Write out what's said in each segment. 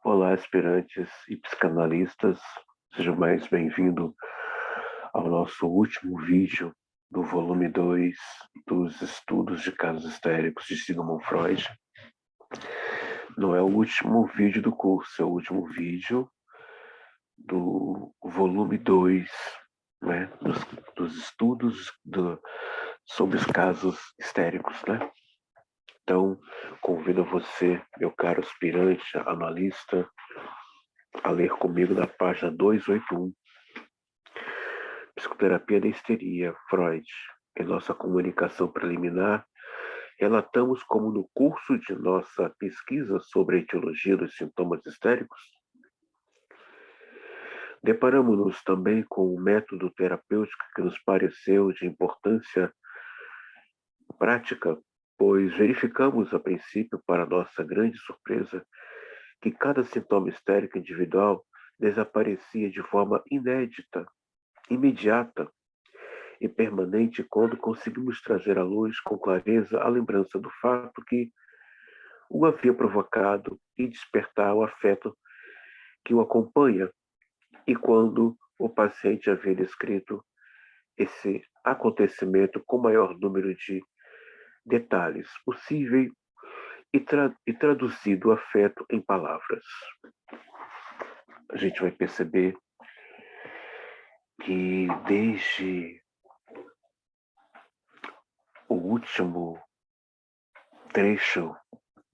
Olá, aspirantes e psicanalistas, seja mais bem-vindo ao nosso último vídeo do volume 2 dos estudos de casos histéricos de Sigmund Freud. Não é o último vídeo do curso, é o último vídeo do volume 2, né, dos estudos sobre os casos histéricos, né? Então, convido você, meu caro aspirante, analista, a ler comigo na página 281. Psicoterapia da histeria, Freud. Em nossa comunicação preliminar, relatamos como no curso de nossa pesquisa sobre a etiologia dos sintomas histéricos, deparamos-nos também com um método terapêutico que nos pareceu de importância prática, pois verificamos a princípio, para nossa grande surpresa, que cada sintoma histérico individual desaparecia de forma inédita, imediata e permanente quando conseguimos trazer à luz com clareza a lembrança do fato que o havia provocado e despertar o afeto que o acompanha, e quando o paciente havia descrito esse acontecimento com o maior número de detalhes possível e traduzido o afeto em palavras. A gente vai perceber que desde o último trecho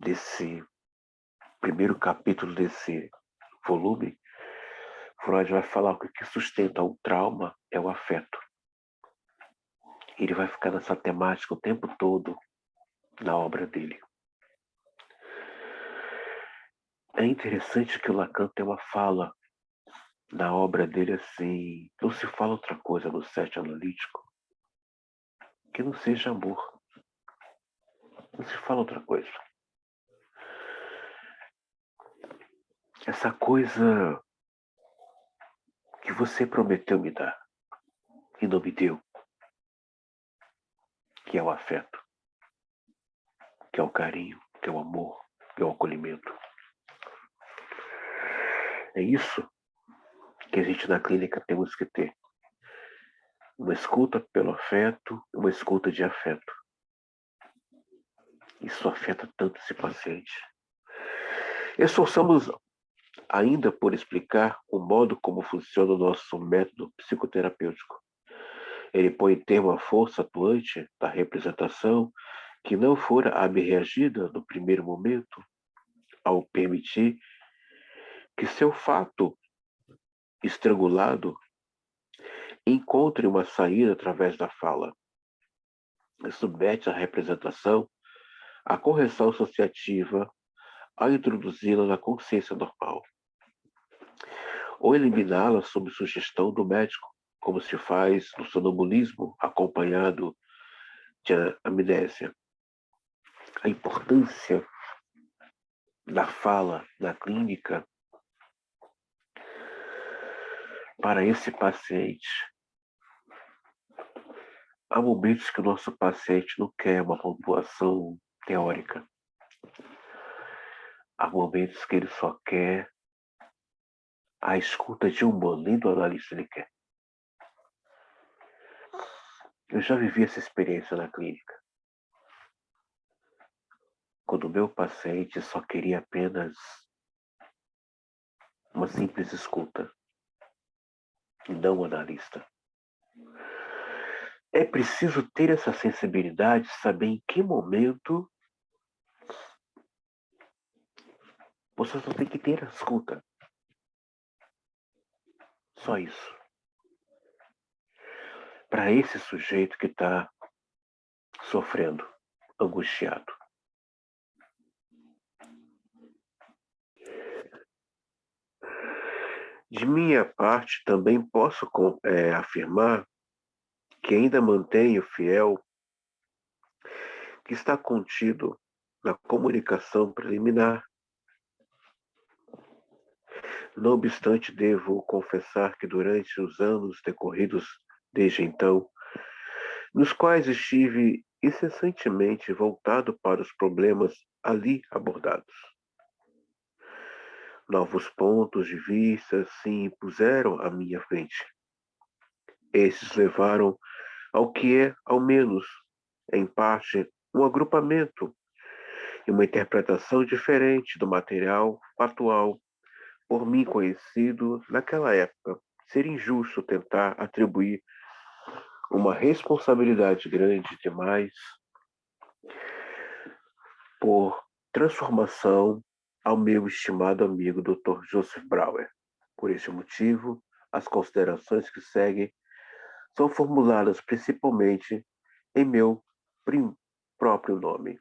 desse primeiro capítulo desse volume, Freud vai falar que o que sustenta o trauma é o afeto. Ele vai ficar nessa temática o tempo todo na obra dele. É interessante que o Lacan tem uma fala na obra dele assim: não se fala outra coisa no set analítico que não seja amor. Não se fala outra coisa. Essa coisa que você prometeu me dar e não me deu, que é o afeto, que é o carinho, que é o amor, que é o acolhimento. É isso que a gente na clínica temos que ter. Uma escuta pelo afeto, uma escuta de afeto. Isso afeta tanto esse paciente. Esforçamos ainda por explicar o modo como funciona o nosso método psicoterapêutico. Ele põe termo à força atuante da representação que não fora abreagida no primeiro momento, ao permitir que seu fato estrangulado encontre uma saída através da fala. Submete a representação à correção associativa ao introduzi-la na consciência normal, ou eliminá-la sob sugestão do médico, como se faz no sonambulismo acompanhado de amnésia. A importância da fala na clínica para esse paciente. Há momentos que o nosso paciente não quer uma pontuação teórica. Há momentos que ele só quer a escuta de um bom, nem do analista ele quer. Eu já vivi essa experiência na clínica. Quando o meu paciente só queria apenas uma simples escuta, e não o analista. É preciso ter essa sensibilidade, saber em que momento você só tem que ter a escuta. Só isso. Para esse sujeito que está sofrendo, angustiado. De minha parte, também posso afirmar que ainda mantenho fiel que está contido na comunicação preliminar. Não obstante, devo confessar que durante os anos decorridos desde então, nos quais estive incessantemente voltado para os problemas ali abordados, Novos pontos de vista se impuseram à minha frente. Esses levaram ao que é, ao menos, em parte, um agrupamento e uma interpretação diferente do material atual por mim conhecido naquela época. Seria injusto tentar atribuir uma responsabilidade grande demais por transformação ao meu estimado amigo Dr. Joseph Brauer. Por este motivo, as considerações que seguem são formuladas principalmente em meu próprio nome.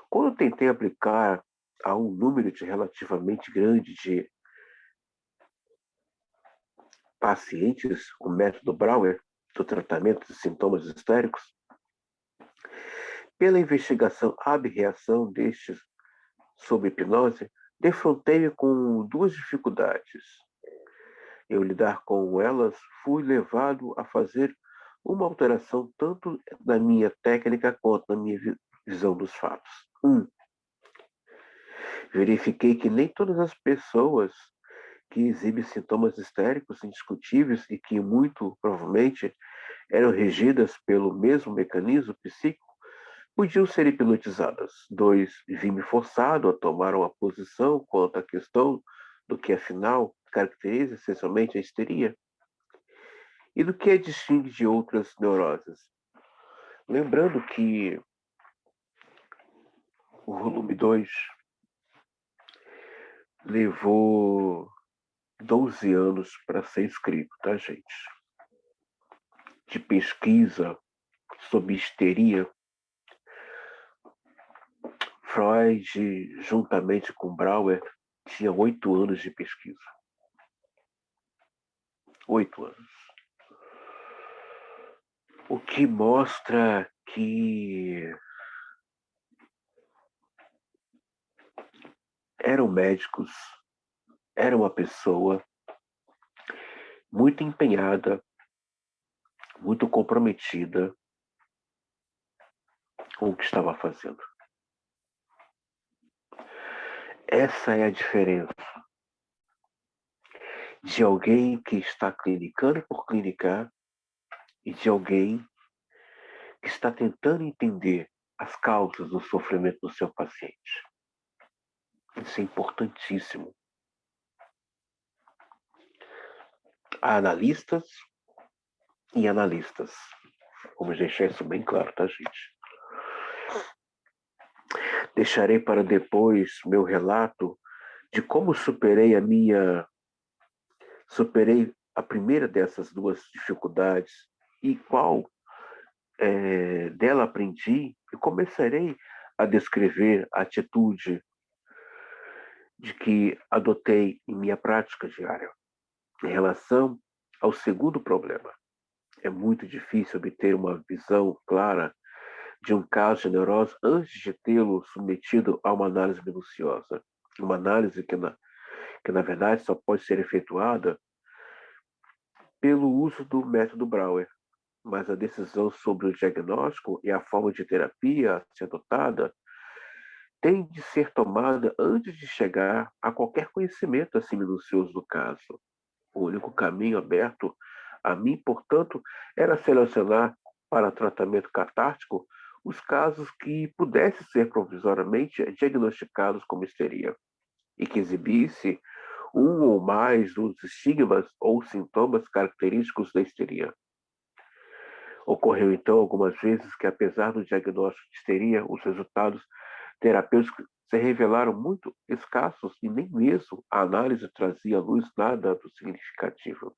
Quando tentei aplicar a um número de relativamente grande de pacientes o método Brauer do tratamento de sintomas histéricos, pela investigação ab-reação destes sob hipnose, defrontei-me com duas dificuldades. Eu lidar com elas, fui levado a fazer uma alteração tanto na minha técnica quanto na minha visão dos fatos. Verifiquei que nem todas as pessoas que exibem sintomas histéricos indiscutíveis e que muito provavelmente eram regidas pelo mesmo mecanismo psíquico podiam ser hipnotizadas. 2. Vi-me forçado a tomar uma posição quanto à questão do que afinal caracteriza essencialmente a histeria e do que a distingue de outras neuroses. Lembrando que o volume 2 levou 12 anos para ser escrito, tá, gente? De pesquisa sobre histeria, Freud, juntamente com Brauer, tinha 8 anos de pesquisa. 8 anos. O que mostra que eram médicos, era uma pessoa muito empenhada, muito comprometida com o que estava fazendo. Essa é a diferença de alguém que está clinicando por clinicar e de alguém que está tentando entender as causas do sofrimento do seu paciente. Isso é importantíssimo. Há analistas e analistas. Vamos deixar isso bem claro, tá, gente? Deixarei para depois meu relato de como superei a primeira dessas duas dificuldades e qual dela aprendi e começarei a descrever a atitude de que adotei em minha prática diária. Em relação ao segundo problema, é muito difícil obter uma visão clara de um caso de neurose antes de tê-lo submetido a uma análise minuciosa. Uma análise que na verdade só pode ser efetuada pelo uso do método Brauer, mas a decisão sobre o diagnóstico e a forma de terapia a ser adotada tem de ser tomada antes de chegar a qualquer conhecimento assim minucioso do caso. O único caminho aberto a mim, portanto, era selecionar para tratamento catártico os casos que pudessem ser provisoriamente diagnosticados como histeria e que exibisse um ou mais dos estigmas ou sintomas característicos da histeria. Ocorreu então algumas vezes que, apesar do diagnóstico de histeria, os resultados terapêuticos se revelaram muito escassos e nem mesmo a análise trazia à luz nada do significativo.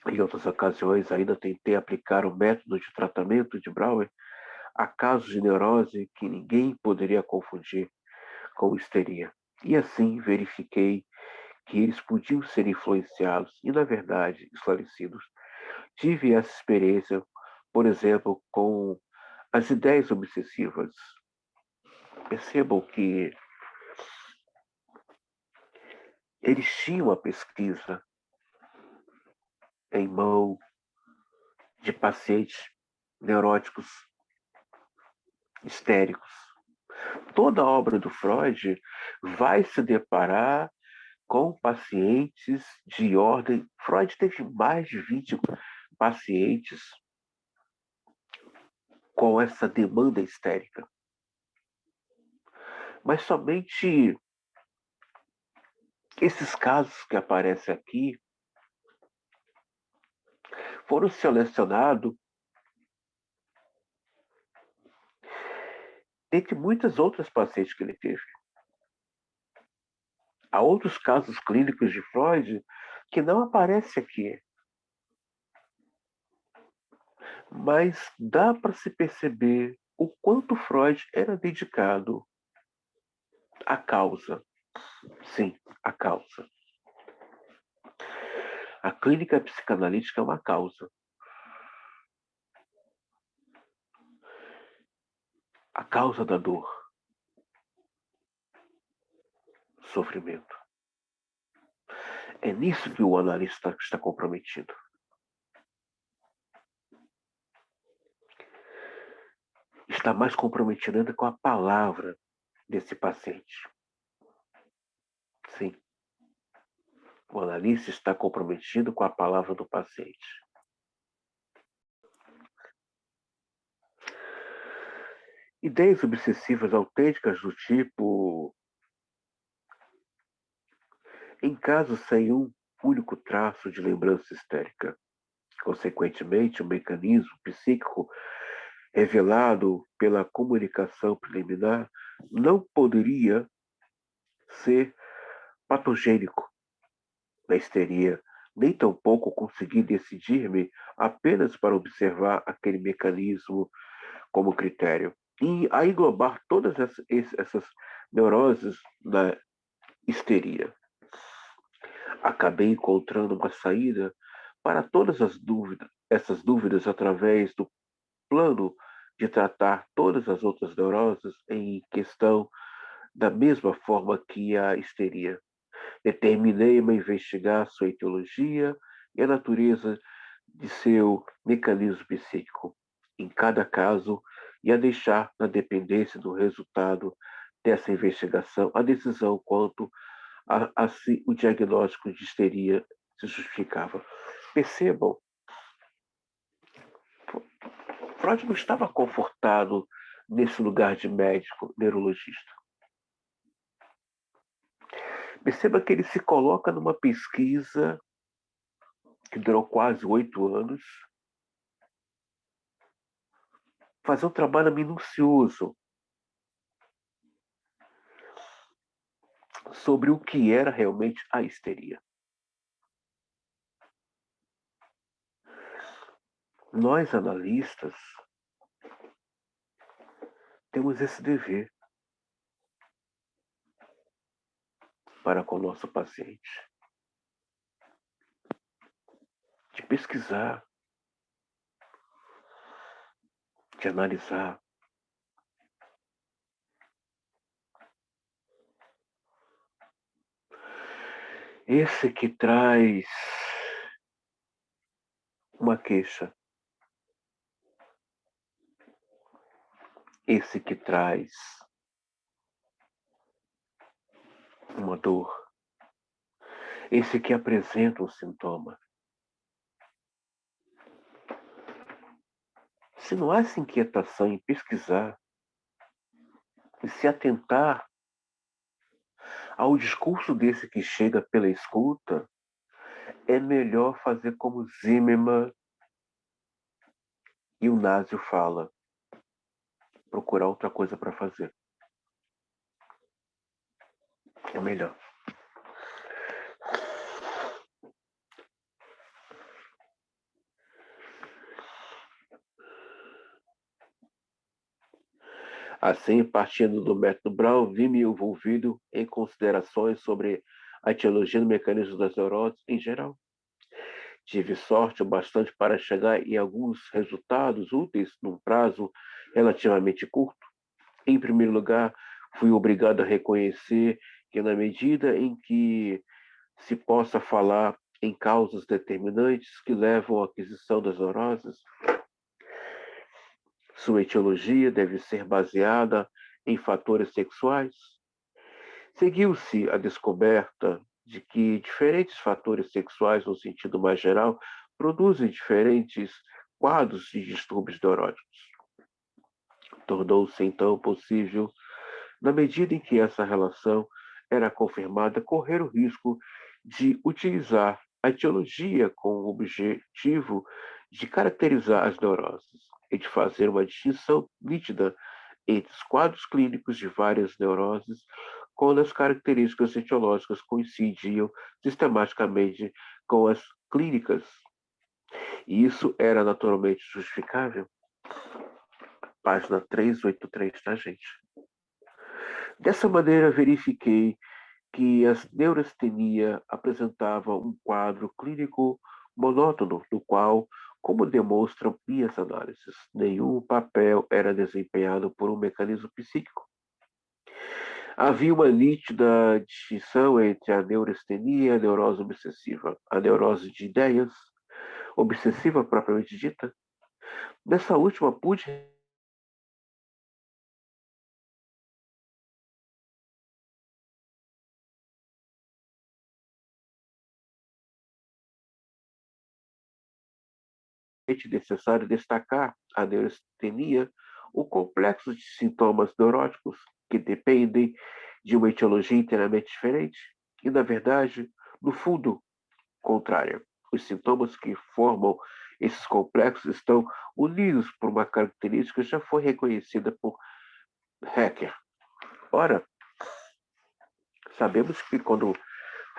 Em outras ocasiões, ainda tentei aplicar o método de tratamento de Brauer a casos de neurose que ninguém poderia confundir com histeria. E assim verifiquei que eles podiam ser influenciados e, na verdade, esclarecidos. Tive essa experiência, por exemplo, com as ideias obsessivas. Percebam que eles tinham a pesquisa em mão de pacientes neuróticos histéricos. Toda a obra do Freud vai se deparar com pacientes de ordem. Freud teve mais de 20 pacientes com essa demanda histérica. Mas somente esses casos que aparecem aqui foram selecionados dentre muitas outras pacientes que ele teve. Há outros casos clínicos de Freud que não aparecem aqui, mas dá para se perceber o quanto Freud era dedicado à causa. Sim, à causa. A clínica psicanalítica é uma causa. A causa da dor, sofrimento. É nisso que o analista está comprometido. Está mais comprometido ainda com a palavra desse paciente. Sim. O analista está comprometido com a palavra do paciente. Ideias obsessivas autênticas do tipo, em casos sem um único traço de lembrança histérica. Consequentemente, o mecanismo psíquico revelado pela comunicação preliminar não poderia ser patogênico na histeria, nem tampouco consegui decidir-me apenas para observar aquele mecanismo como critério. E a englobar todas essas neuroses na histeria. Acabei encontrando uma saída para todas essas dúvidas através do plano de tratar todas as outras neuroses em questão da mesma forma que a histeria. Determinei-me a investigar sua etiologia e a natureza de seu mecanismo psíquico em cada caso e a deixar na dependência do resultado dessa investigação a decisão quanto a se o diagnóstico de histeria se justificava. Percebam, Freud não estava confortado nesse lugar de médico neurologista. Perceba que ele se coloca numa pesquisa que durou quase 8 anos, fazer um trabalho minucioso sobre o que era realmente a histeria. Nós, analistas, temos esse dever para com o nosso paciente, de pesquisar, de analisar. Esse que traz uma queixa, esse que traz uma dor, esse que apresenta um sintoma. Se não há essa inquietação em pesquisar e se atentar ao discurso desse que chega pela escuta, é melhor fazer como Zimmermann e o Násio fala, procurar outra coisa para fazer. É melhor. Assim, partindo do método Brown, vi-me envolvido em considerações sobre a etiologia do mecanismo das neuroses em geral. Tive sorte o bastante para chegar em alguns resultados úteis num prazo relativamente curto. Em primeiro lugar, fui obrigado a reconhecer que, na medida em que se possa falar em causas determinantes que levam à aquisição das neuroses, sua etiologia deve ser baseada em fatores sexuais. Seguiu-se a descoberta de que diferentes fatores sexuais, no sentido mais geral, produzem diferentes quadros de distúrbios neuróticos. Tornou-se então possível, na medida em que essa relação era confirmada, correr o risco de utilizar a etiologia com o objetivo de caracterizar as neuroses e de fazer uma distinção nítida entre os quadros clínicos de várias neuroses, quando as características etiológicas coincidiam sistematicamente com as clínicas. E isso era naturalmente justificável. Página 383, tá, gente? Dessa maneira, verifiquei que a neurastenia apresentava um quadro clínico monótono, no qual, como demonstram minhas análises, nenhum papel era desempenhado por um mecanismo psíquico. Havia uma nítida distinção entre a neurastenia e a neurose obsessiva, a neurose de ideias, obsessiva propriamente dita. Nessa última, pude necessário destacar a neurastenia, o complexo de sintomas neuróticos que dependem de uma etiologia inteiramente diferente e, na verdade, no fundo, contrária. Os sintomas que formam esses complexos estão unidos por uma característica que já foi reconhecida por Hacker. Ora, sabemos que quando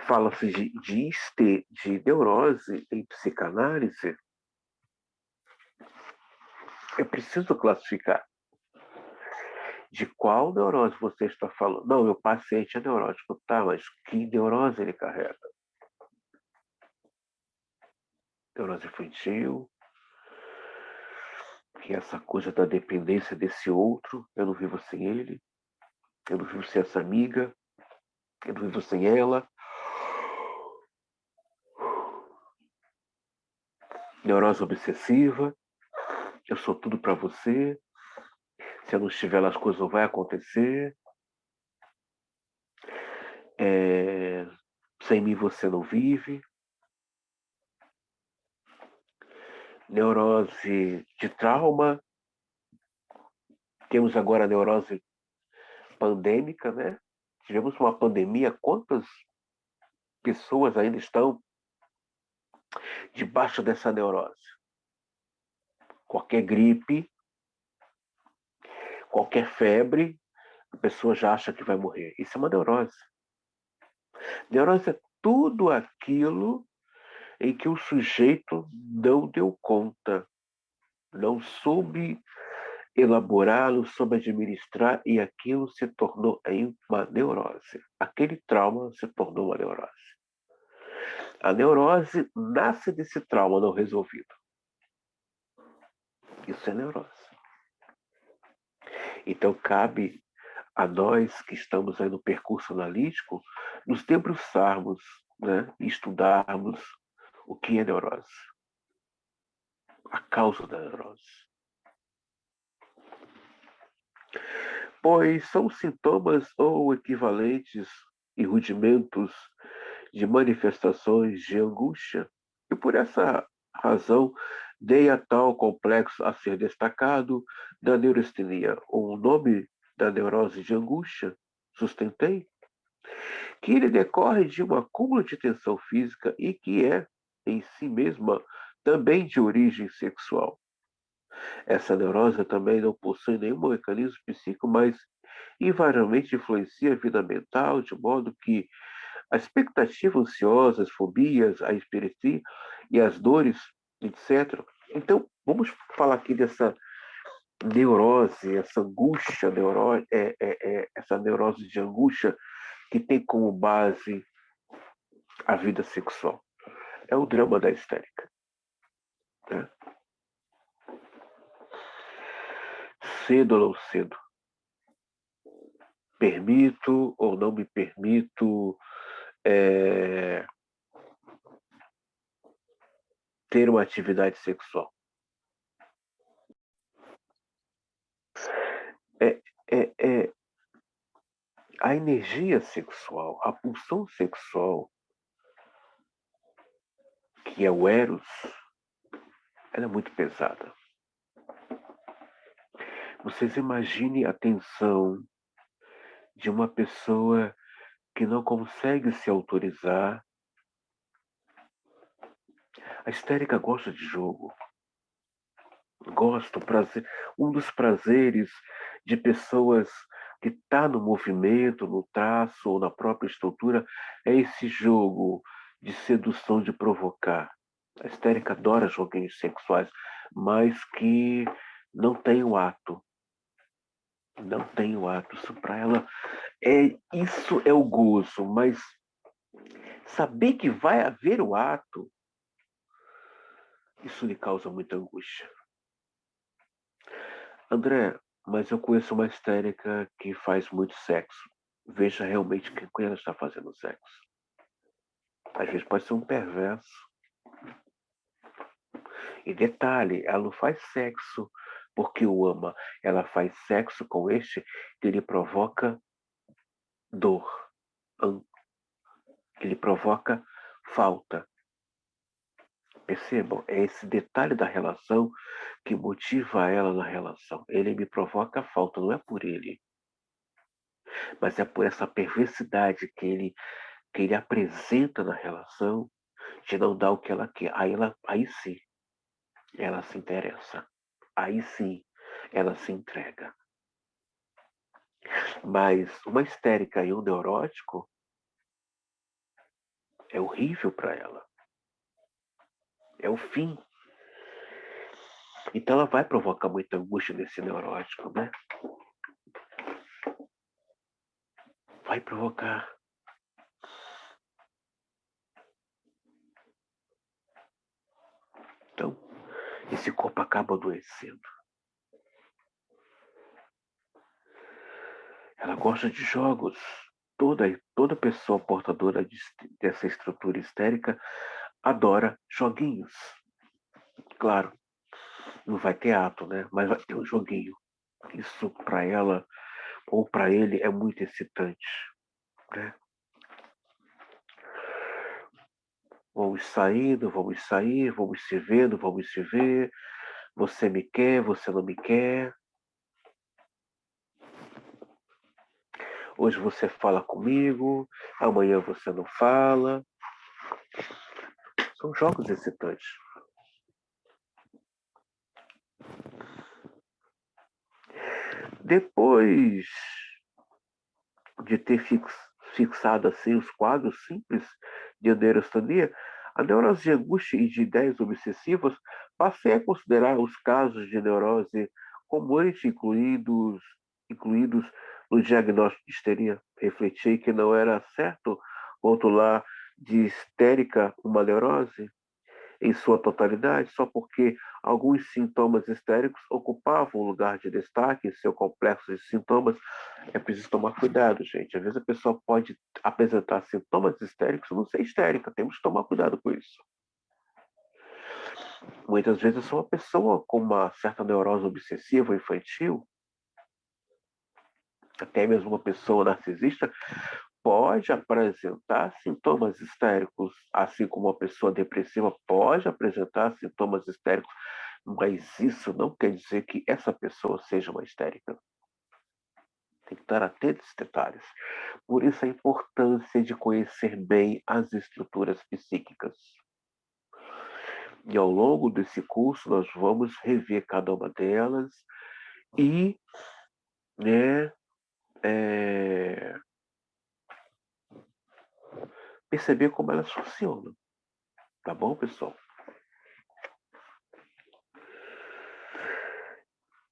fala-se de neurose em psicanálise, é preciso classificar de qual neurose você está falando. Não, meu paciente é neurótico, tá, mas que neurose ele carrega? Neurose infantil, que é essa coisa da dependência desse outro, eu não vivo sem ele, eu não vivo sem essa amiga, eu não vivo sem ela. Neurose obsessiva, eu sou tudo para você, se eu não estiver lá as coisas não vão acontecer, sem mim você não vive. Neurose de trauma, temos agora a neurose pandêmica, né? Tivemos uma pandemia, quantas pessoas ainda estão debaixo dessa neurose? Qualquer gripe, qualquer febre, a pessoa já acha que vai morrer. Isso é uma neurose. Neurose é tudo aquilo em que o sujeito não deu conta, não soube elaborar, não soube administrar e aquilo se tornou em uma neurose. Aquele trauma se tornou uma neurose. A neurose nasce desse trauma não resolvido. Isso é neurose. Então, cabe a nós que estamos aí no percurso analítico nos debruçarmos, né, e estudarmos o que é neurose, a causa da neurose. Pois são sintomas ou equivalentes e rudimentos de manifestações de angústia. E por essa razão, dei a tal complexo a ser destacado da neurastenia, o nome da neurose de angústia, sustentei, que ele decorre de um acúmulo de tensão física e que é, em si mesma, também de origem sexual. Essa neurose também não possui nenhum mecanismo psíquico, mas invariavelmente influencia a vida mental, de modo que a expectativa ansiosa, as fobias, a hiperestria e as dores, etc. Então, vamos falar aqui dessa neurose, essa angústia, essa neurose de angústia que tem como base a vida sexual. É o drama da histérica. Né? Cedo ou não cedo, permito ou não me permito ter uma atividade sexual. É, é a energia sexual, a pulsão sexual, que é o Eros, ela é muito pesada. Vocês imaginem a tensão de uma pessoa que não consegue se autorizar. A histérica gosta de jogo. Gosta, prazer. Um dos prazeres de pessoas que está no movimento, no traço ou na própria estrutura é esse jogo de sedução, de provocar. A histérica adora joguinhos sexuais, mas que não tem o ato. Não tem o ato. Isso para ela isso é o gozo, mas saber que vai haver o ato, isso lhe causa muita angústia. André, mas eu conheço uma histérica que faz muito sexo. Veja realmente que ela está fazendo sexo. Às vezes pode ser um perverso. E detalhe, ela não faz sexo porque o ama. Ela faz sexo com este que lhe provoca dor, que lhe provoca falta. Percebam, é esse detalhe da relação que motiva ela na relação. Ele me provoca falta, não é por ele, mas é por essa perversidade que ele apresenta na relação de não dar o que ela quer. Aí sim, ela se interessa. Aí sim, ela se entrega. Mas uma histérica e um neurótico é horrível para ela. É o fim. Então ela vai provocar muita angústia nesse neurótico, né? Vai provocar. Então, esse corpo acaba adoecendo. Ela gosta de jogos. Toda pessoa portadora dessa estrutura histérica adora joguinhos. Claro, não vai ter ato, né? Mas vai ter um joguinho. Isso para ela ou para ele é muito excitante, né? Vamos saindo, vamos sair, vamos se vendo, vamos se ver. Você me quer, você não me quer. Hoje você fala comigo, amanhã você não fala. São jogos excitantes. Depois de ter fixado assim os quadros simples de neurastenia, a neurose de angústia e de ideias obsessivas, passei a considerar os casos de neurose comumente incluídos no diagnóstico de histeria. Refleti que não era certo rotular de histérica uma neurose em sua totalidade, só porque alguns sintomas histéricos ocupavam um lugar de destaque em seu complexo de sintomas. É preciso tomar cuidado, gente. Às vezes a pessoa pode apresentar sintomas histéricos e não ser histérica. Temos que tomar cuidado com isso. Muitas vezes uma pessoa com uma certa neurose obsessiva infantil, até mesmo uma pessoa narcisista, pode apresentar sintomas histéricos, assim como uma pessoa depressiva pode apresentar sintomas histéricos, mas isso não quer dizer que essa pessoa seja uma histérica. Tem que estar atento a esses detalhes. Por isso a importância de conhecer bem as estruturas psíquicas. E ao longo desse curso nós vamos rever cada uma delas e, né, perceber como elas funcionam. Tá bom, pessoal?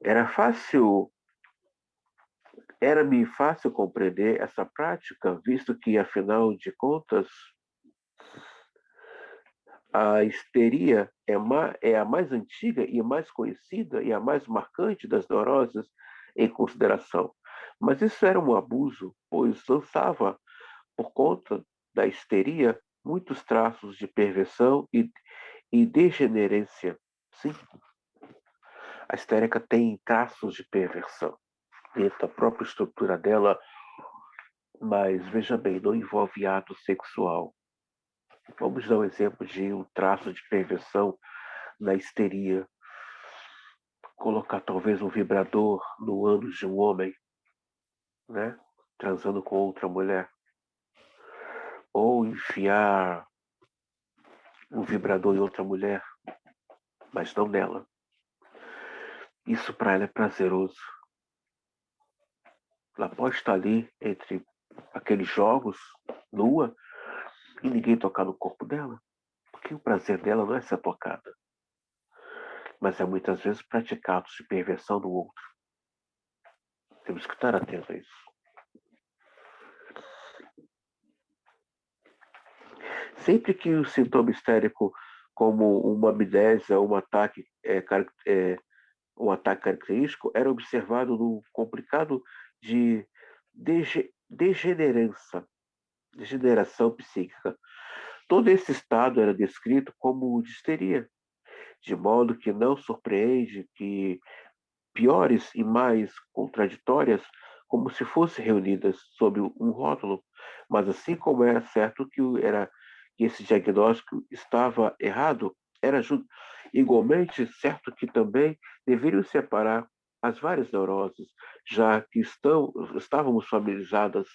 Era fácil Era-me fácil compreender essa prática, visto que, afinal de contas, a histeria é a mais antiga e a mais conhecida e a mais marcante das neuroses em consideração. Mas isso era um abuso, pois lançava, por conta da histeria, muitos traços de perversão e degenerência. Sim, a histérica tem traços de perversão. Dentro da própria estrutura dela, Mas, veja bem, não envolve ato sexual. Vamos dar um exemplo de um traço de perversão na histeria. Colocar talvez um vibrador no ânus de um homem, né? Transando com outra mulher. Ou enfiar um vibrador em outra mulher, mas não nela. Isso para ela é prazeroso. Ela pode estar ali entre aqueles jogos, nua, e ninguém tocar no corpo dela. Porque o prazer dela não é ser tocada, mas é muitas vezes praticar atos de perversão do outro. Temos que estar atentos a isso. Sempre que o sintoma histérico, como uma amnésia, um ataque característico, era observado no complicado de degeneração psíquica. Todo esse estado era descrito como de histeria, de modo que não surpreende que piores e mais contraditórias, como se fossem reunidas sob um rótulo, mas assim como era certo que esse diagnóstico estava errado, era igualmente certo que também deveriam separar as várias neuroses, já que estávamos familiarizadas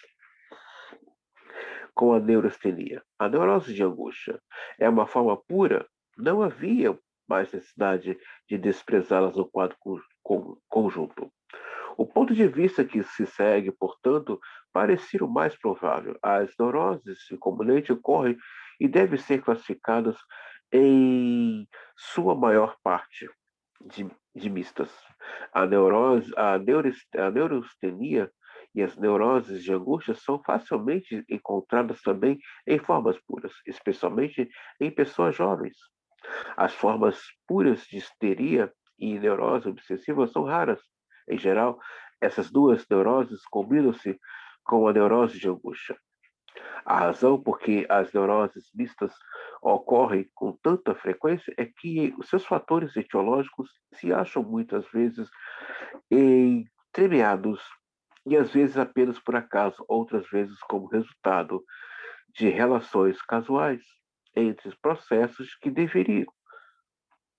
com a neurastenia. A neurose de angústia é uma forma pura, não havia mais necessidade de desprezá-las no quadro conjunto. O ponto de vista que se segue, portanto, parecia o mais provável. As neuroses comumente ocorrem e devem ser classificadas em sua maior parte de mistas. A neurostenia e as neuroses de angústia são facilmente encontradas também em formas puras, especialmente em pessoas jovens. As formas puras de histeria e neurose obsessiva são raras. Em geral, essas duas neuroses combinam-se com a neurose de angústia. A razão por que as neuroses mistas ocorrem com tanta frequência é que os seus fatores etiológicos se acham muitas vezes entremeados e às vezes apenas por acaso, outras vezes como resultado de relações casuais entre processos que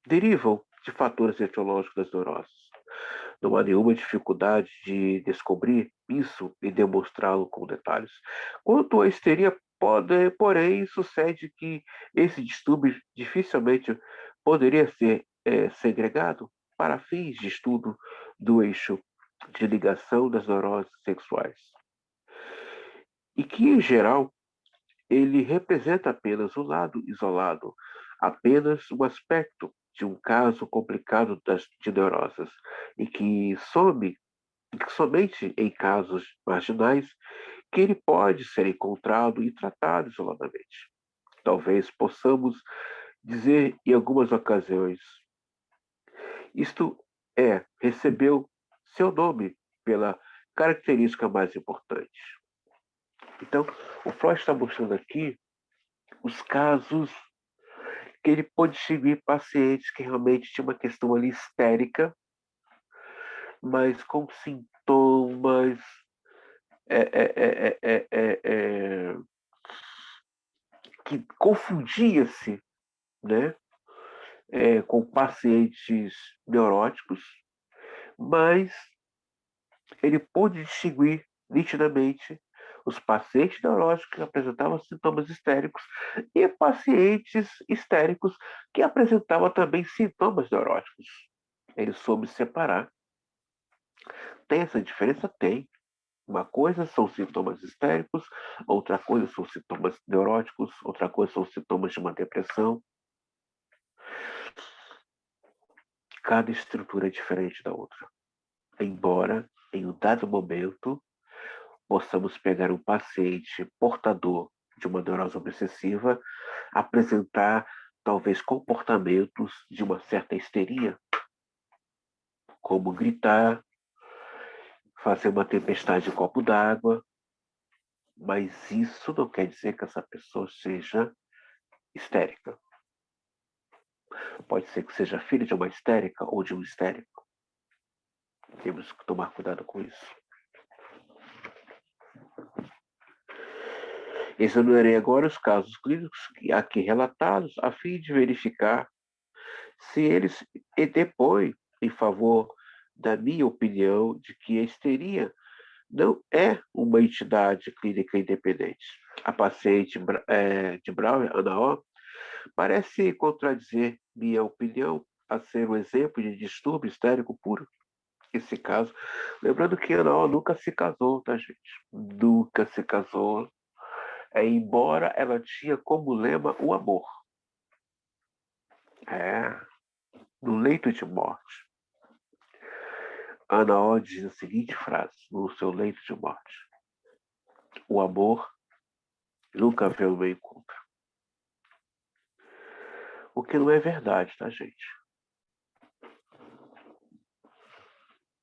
derivam de fatores etiológicos das neuroses. Não há nenhuma dificuldade de descobrir isso e demonstrá-lo com detalhes. Quanto à histeria, porém, sucede que esse distúrbio dificilmente poderia ser segregado para fins de estudo do eixo de ligação das neuroses sexuais. E que, em geral, ele representa apenas um lado isolado, apenas um aspecto de um caso complicado de neuroses, e que somente em casos marginais que ele pode ser encontrado e tratado isoladamente. Talvez possamos dizer em algumas ocasiões, isto recebeu seu nome pela característica mais importante. Então, o Freud está mostrando aqui os casos que ele pôde distinguir pacientes que realmente tinham uma questão ali histérica, mas com sintomas é, é, é, que confundia-se, né, com pacientes neuróticos, mas ele pôde distinguir nitidamente os pacientes neuróticos que apresentavam sintomas histéricos e pacientes histéricos que apresentavam também sintomas neuróticos. Ele soube separar. Tem essa diferença? Tem. Uma coisa são sintomas histéricos, outra coisa são sintomas neuróticos, outra coisa são sintomas de uma depressão. Cada estrutura é diferente da outra. Embora, em um dado momento, possamos pegar um paciente portador de uma neurose obsessiva, apresentar talvez comportamentos de uma certa histeria, como gritar, fazer uma tempestade de copo d'água, mas isso não quer dizer que essa pessoa seja histérica. Pode ser que seja filho de uma histérica ou de um histérico. Temos que tomar cuidado com isso. Examinarei agora os casos clínicos aqui relatados, a fim de verificar se eles depõem em favor da minha opinião de que a histeria não é uma entidade clínica independente. A paciente de Brauer, Ana O, parece contradizer minha opinião a ser um exemplo de distúrbio histérico puro. Esse caso, lembrando que Ana O nunca se casou, tá, gente? Nunca se casou. Embora ela tinha como lema o amor. É, no leito de morte. Ana O diz a seguinte frase no seu leito de morte: o amor nunca veio ao meu encontro. O que não é verdade, tá, gente?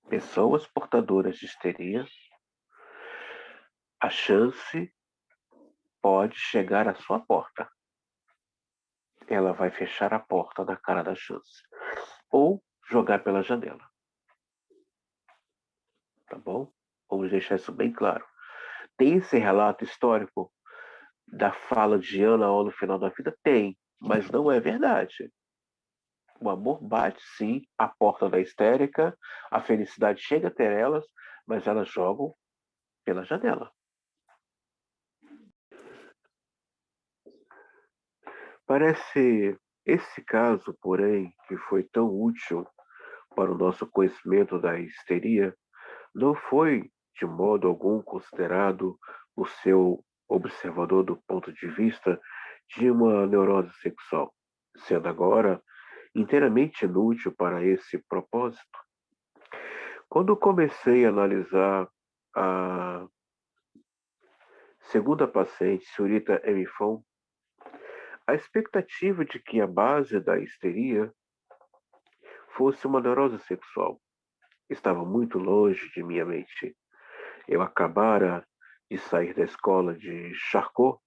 Pessoas portadoras de histeria, a chance pode chegar à sua porta. Ela vai fechar a porta na cara da chance. Ou jogar pela janela. Tá bom? Vamos deixar isso bem claro. Tem esse relato histórico da fala de Ana O no final da vida? Tem, mas não é verdade. O amor bate, sim, a porta da histérica, a felicidade chega até elas, mas elas jogam pela janela. Parece esse caso, porém, que foi tão útil para o nosso conhecimento da histeria, não foi de modo algum considerado o seu observador do ponto de vista de uma neurose sexual, sendo agora inteiramente inútil para esse propósito. Quando comecei a analisar a segunda paciente, senhorita Emifon, a expectativa de que a base da histeria fosse uma neurose sexual estava muito longe de minha mente. Eu acabara de sair da escola de Charcot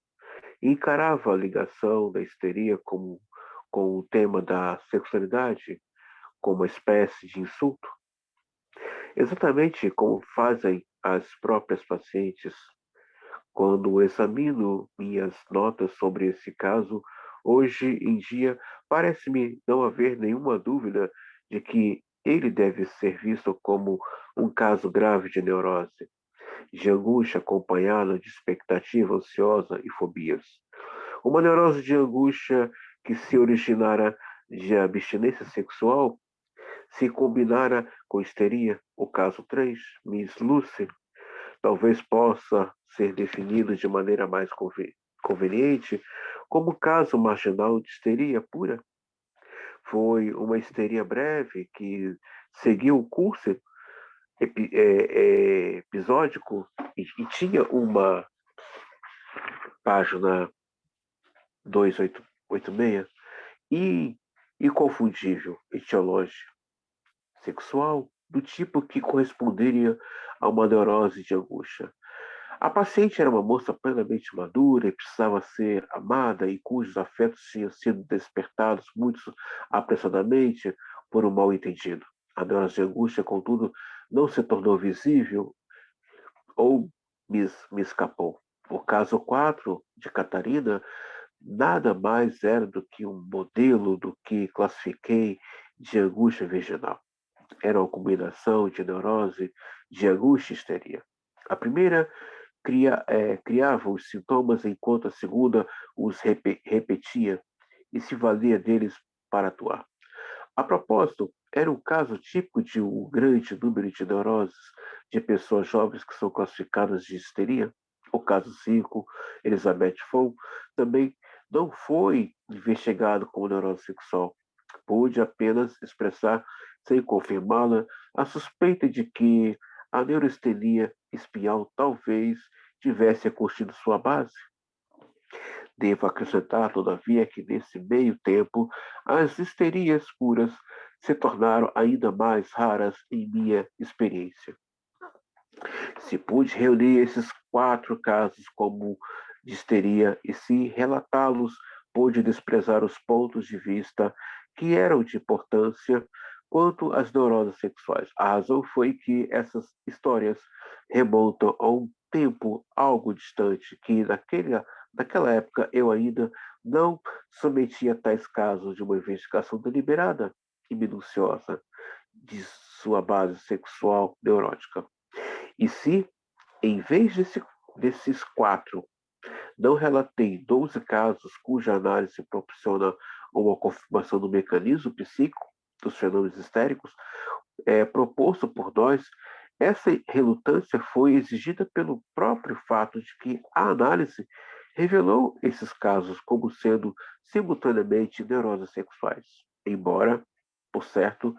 e encarava a ligação da histeria com o tema da sexualidade como uma espécie de insulto, exatamente como fazem as próprias pacientes. Quando examino minhas notas sobre esse caso, hoje em dia, parece-me não haver nenhuma dúvida de que ele deve ser visto como um caso grave de neurose, de angústia acompanhada de expectativa ansiosa e fobias. Uma neurose de angústia que se originara de abstinência sexual se combinara com histeria, o caso 3, Miss Lucy, talvez possa ser definido de maneira mais conveniente como caso marginal de histeria pura. Foi uma histeria breve que seguiu o curso episódico e tinha uma página 286 e inconfundível etiológico sexual do tipo que corresponderia a uma neurose de angústia. A paciente era uma moça plenamente madura e precisava ser amada e cujos afetos tinham sido despertados muito apressadamente por um mal-entendido. A neurose de angústia, contudo, não se tornou visível ou me escapou. O caso 4 de Catarina nada mais era do que um modelo do que classifiquei de angústia virginal. Era uma combinação de neurose, de angústia e histeria. A primeira criava os sintomas enquanto a segunda os repetia e se valia deles para atuar. A propósito, era um caso típico de um grande número de neuroses de pessoas jovens que são classificadas de histeria. O caso 5, Elizabeth Fong, também não foi investigado como neurose sexual. Pude apenas expressar, sem confirmá-la, a suspeita de que a neurastenia espinhal talvez tivesse constituído sua base. Devo acrescentar, todavia, que nesse meio tempo as histerias puras se tornaram ainda mais raras em minha experiência. Se pude reunir esses 4 casos como de histeria e se relatá-los, pude desprezar os pontos de vista que eram de importância quanto às neuroses sexuais. A razão foi que essas histórias remontam a um tempo algo distante, que Naquela época, eu ainda não submetia tais casos de uma investigação deliberada e minuciosa de sua base sexual neurótica. E se, em vez desses quatro, não relatei 12 casos cuja análise proporciona uma confirmação do mecanismo psíquico dos fenômenos histéricos proposto por nós, essa relutância foi exigida pelo próprio fato de que a análise revelou esses casos como sendo simultaneamente neuroses sexuais, embora, por certo,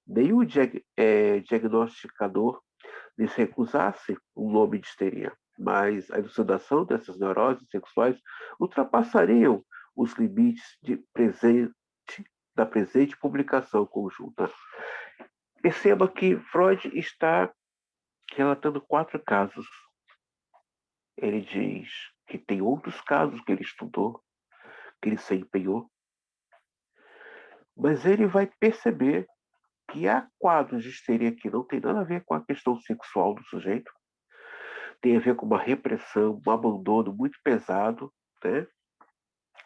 nenhum diagnosticador lhes recusasse o nome de histeria, mas a elucidação dessas neuroses sexuais ultrapassariam os limites da presente publicação conjunta. Perceba que Freud está relatando quatro casos. Ele diz que tem outros casos que ele estudou, que ele se empenhou, mas ele vai perceber que há quadros de histeria que não tem nada a ver com a questão sexual do sujeito, tem a ver com uma repressão, um abandono muito pesado, né?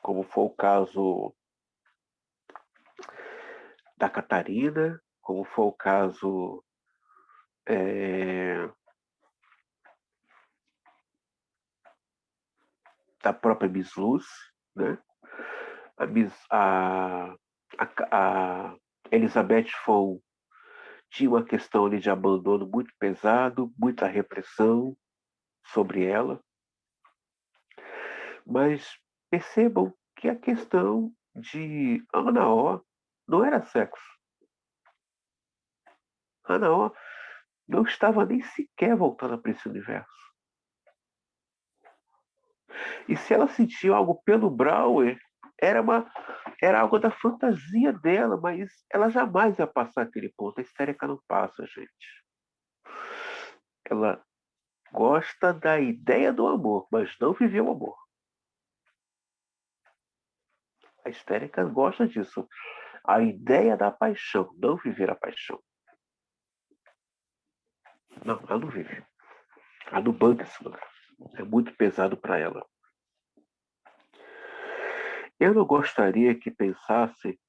Como foi o caso da Catarina, como foi o caso da própria Miss Luz, né? A, Miss, a Elizabeth Fon tinha uma questão ali de abandono muito pesado, muita repressão sobre ela, mas percebam que a questão de Ana O não era sexo. Ana O não estava nem sequer voltada para esse universo. E se ela sentiu algo pelo Brauer, era, uma, era algo da fantasia dela, mas ela jamais ia passar aquele ponto. A histérica não passa, gente. Ela gosta da ideia do amor, mas não viveu o amor. A histérica gosta disso. A ideia da paixão, não viver a paixão. Não, ela não vive. Ela não banca esse lugar. É muito pesado para ela. Eu não gostaria que pensasse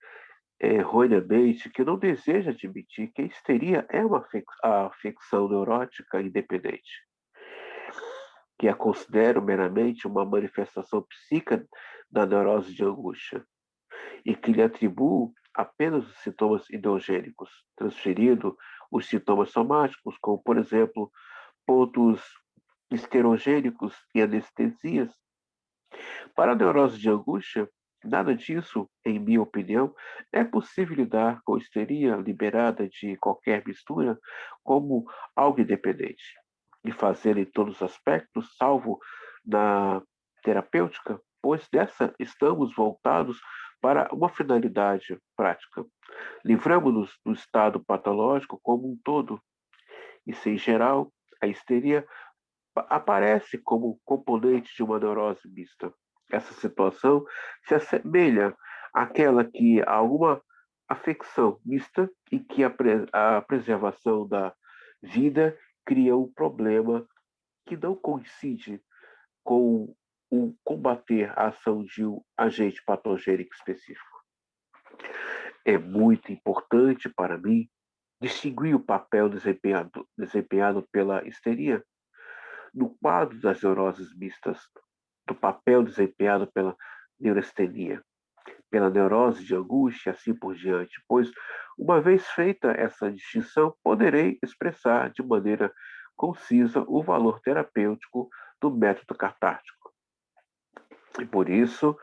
erroneamente que não deseja admitir que a histeria é uma afecção neurótica independente, que a considero meramente uma manifestação psíquica da neurose de angústia, e que lhe atribuo apenas os sintomas endogênicos, transferindo os sintomas somáticos, como, por exemplo, pontos esterogênicos e anestesias. Para a neurose de angústia, nada disso, em minha opinião, é possível lidar com a histeria liberada de qualquer mistura como algo independente e fazer em todos os aspectos, salvo na terapêutica, pois dessa estamos voltados para uma finalidade prática. Livramos-nos do estado patológico como um todo, e, se em geral, a histeria aparece como componente de uma neurose mista. Essa situação se assemelha àquela que há alguma afecção mista e que a preservação da vida cria um problema que não coincide com o combater a ação de um agente patogênico específico. É muito importante para mim distinguir o papel desempenhado pela histeria no quadro das neuroses mistas, do papel desempenhado pela neurastenia, pela neurose de angústia e assim por diante, pois, uma vez feita essa distinção, poderei expressar de maneira concisa o valor terapêutico do método catártico. E por isso,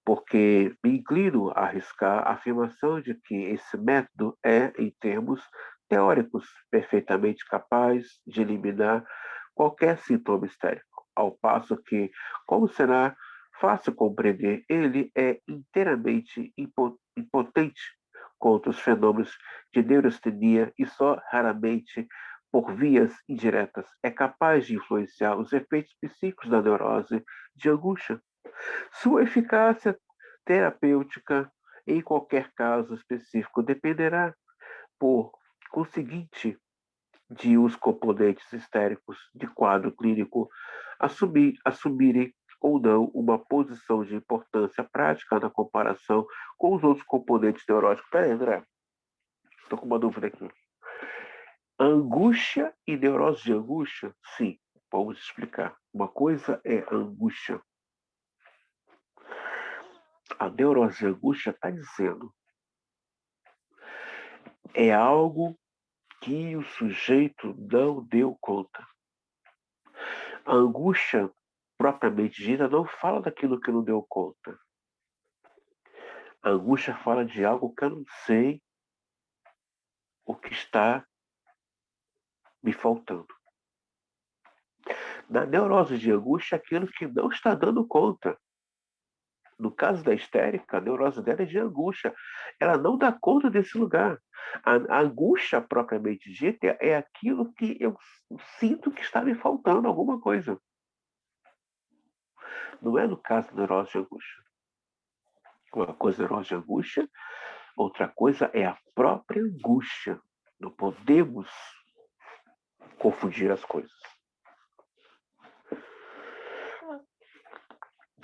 porque me inclino a arriscar a afirmação de que esse método é, em termos teóricos, perfeitamente capaz de eliminar qualquer sintoma histérico, ao passo que, como será fácil compreender, ele é inteiramente impotente contra os fenômenos de neurastenia e só raramente por vias indiretas é capaz de influenciar os efeitos psíquicos da neurose de angústia. Sua eficácia terapêutica, em qualquer caso específico, dependerá, por conseguinte, de os componentes histéricos de quadro clínico assumirem ou não uma posição de importância prática na comparação com os outros componentes neuróticos. Peraí, André, estou com uma dúvida aqui. Angústia e neurose de angústia? Sim, vamos explicar. Uma coisa é angústia. A neurose de angústia está dizendo é algo que o sujeito não deu conta. A angústia, propriamente dita, não fala daquilo que não deu conta. A angústia fala de algo que eu não sei o que está me faltando. Na neurose de angústia, aquilo que não está dando conta. No caso da histérica, a neurose dela é de angústia. Ela não dá conta desse lugar. A angústia, propriamente dita, é aquilo que eu sinto que está me faltando alguma coisa. Não é no caso da neurose de angústia. Uma coisa é neurose de angústia, outra coisa é a própria angústia. Não podemos confundir as coisas.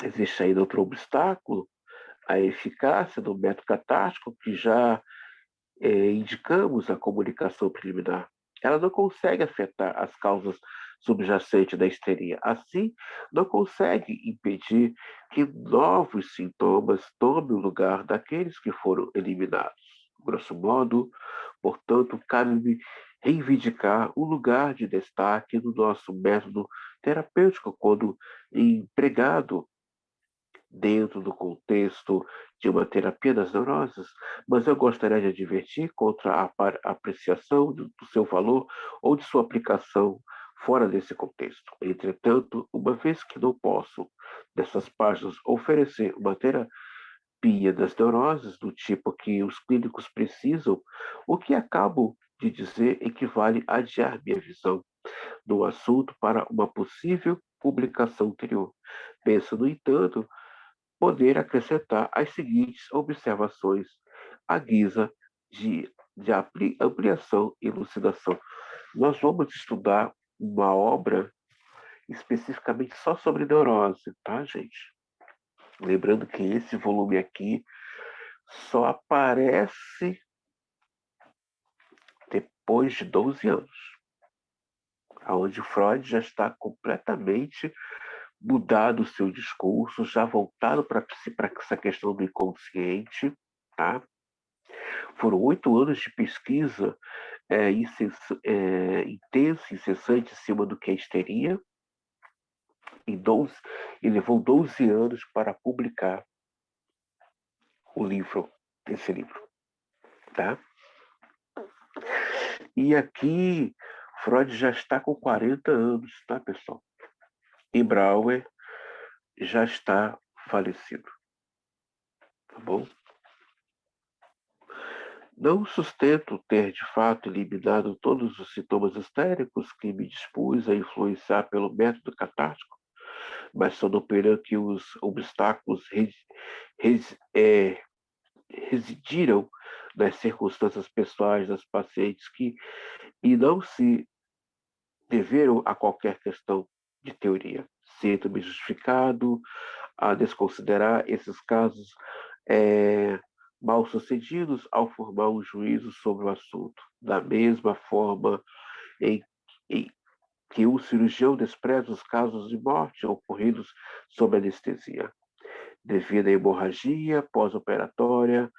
Existe ainda outro obstáculo, a eficácia do método catártico, que já indicamos a comunicação preliminar. Ela não consegue afetar as causas subjacentes da histeria. Assim, não consegue impedir que novos sintomas tomem o lugar daqueles que foram eliminados. Grosso modo, portanto, cabe-me reivindicar o lugar de destaque no nosso método terapêutico quando empregado dentro do contexto de uma terapia das neuroses, mas eu gostaria de advertir contra a apreciação do seu valor ou de sua aplicação fora desse contexto. Entretanto, uma vez que não posso, nessas páginas, oferecer uma terapia das neuroses do tipo que os clínicos precisam, o que acabo de dizer equivale a adiar minha visão do assunto para uma possível publicação anterior. Penso, no entanto, poder acrescentar as seguintes observações à guisa de ampliação e elucidação. Nós vamos estudar uma obra especificamente só sobre neurose, tá, gente? Lembrando que esse volume aqui só aparece depois de 12 anos, onde Freud já está completamente mudado o seu discurso, já voltado para essa questão do inconsciente, tá? Foram 8 anos de pesquisa intensa, incessante, em cima do que é histeria, e levou 12 anos para publicar esse livro, tá? E aqui, Freud já está com 40 anos, tá, pessoal? E Brauer já está falecido, tá bom? Não sustento ter, de fato, eliminado todos os sintomas histéricos que me dispus a influenciar pelo método catártico, mas sou da opinião que os obstáculos residiram nas circunstâncias pessoais das pacientes e não se deveram a qualquer questão de teoria. Sinto-me justificado a desconsiderar esses casos mal sucedidos ao formar um juízo sobre o assunto, da mesma forma em, em que o cirurgião despreza os casos de morte ocorridos sob anestesia, devido à hemorragia pós-operatória.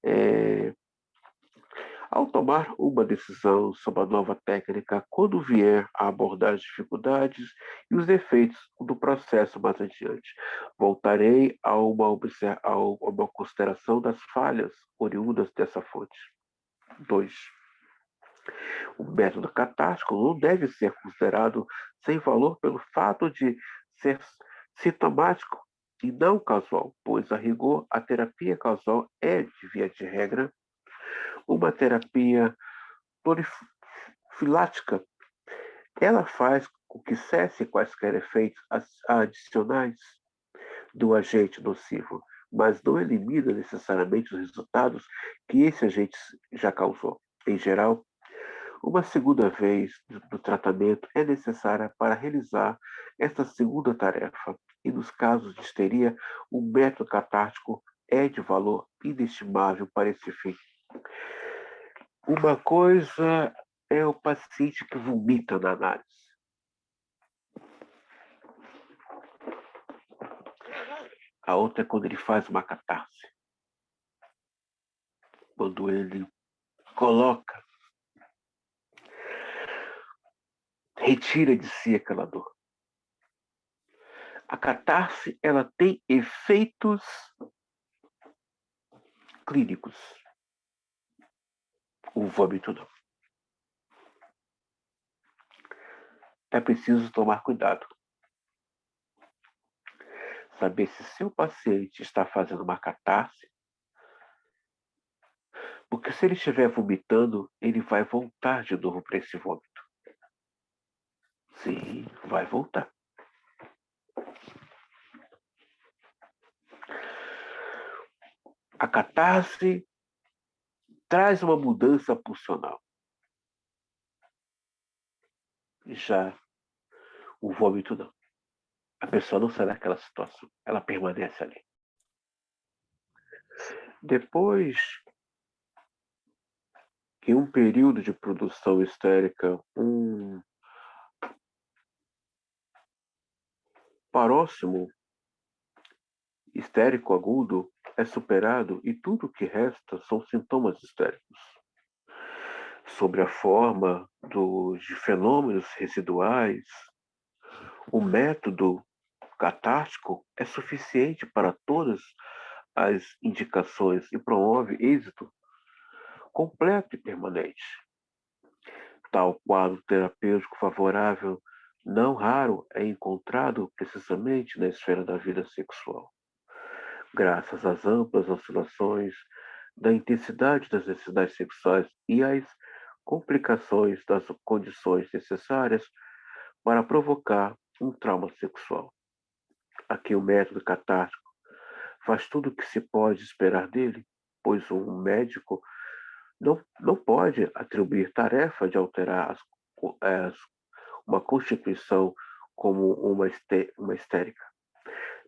É, Ao tomar uma decisão sobre a nova técnica, quando vier a abordar as dificuldades e os efeitos do processo mais adiante, voltarei a uma consideração das falhas oriundas dessa fonte. 2. O método catártico não deve ser considerado sem valor pelo fato de ser sintomático e não casual, pois, a rigor, a terapia causal é, de via de regra, uma terapia profilática. Ela faz com que cesse quaisquer efeitos adicionais do agente nocivo, mas não elimina necessariamente os resultados que esse agente já causou. Em geral, Uma segunda vez do tratamento é necessária para realizar esta segunda tarefa, e nos casos de histeria, o método catártico é de valor inestimável para esse fim. Uma coisa é o paciente que vomita na análise. A outra é quando ele faz uma catarse. Quando ele coloca, retira de si aquela dor. A catarse, ela tem efeitos clínicos. O vômito não. É preciso tomar cuidado. Saber se seu paciente está fazendo uma catarse, porque se ele estiver vomitando, ele vai voltar de novo para esse vômito. Sim, vai voltar. A catarse traz uma mudança pulsional. Já o vômito não. A pessoa não sai daquela situação. Ela permanece ali. Depois que um período de produção histérica, um paróximo histérico agudo é superado e tudo o que resta são sintomas histéricos. Sobre a forma de fenômenos residuais, o método catártico é suficiente para todas as indicações e promove êxito completo e permanente. Tal quadro terapêutico favorável, não raro, é encontrado precisamente na esfera da vida sexual. Graças às amplas oscilações da intensidade das necessidades sexuais e às complicações das condições necessárias para provocar um trauma sexual. Aqui o método catártico faz tudo o que se pode esperar dele, pois um médico não pode atribuir tarefa de alterar uma constituição como uma histérica.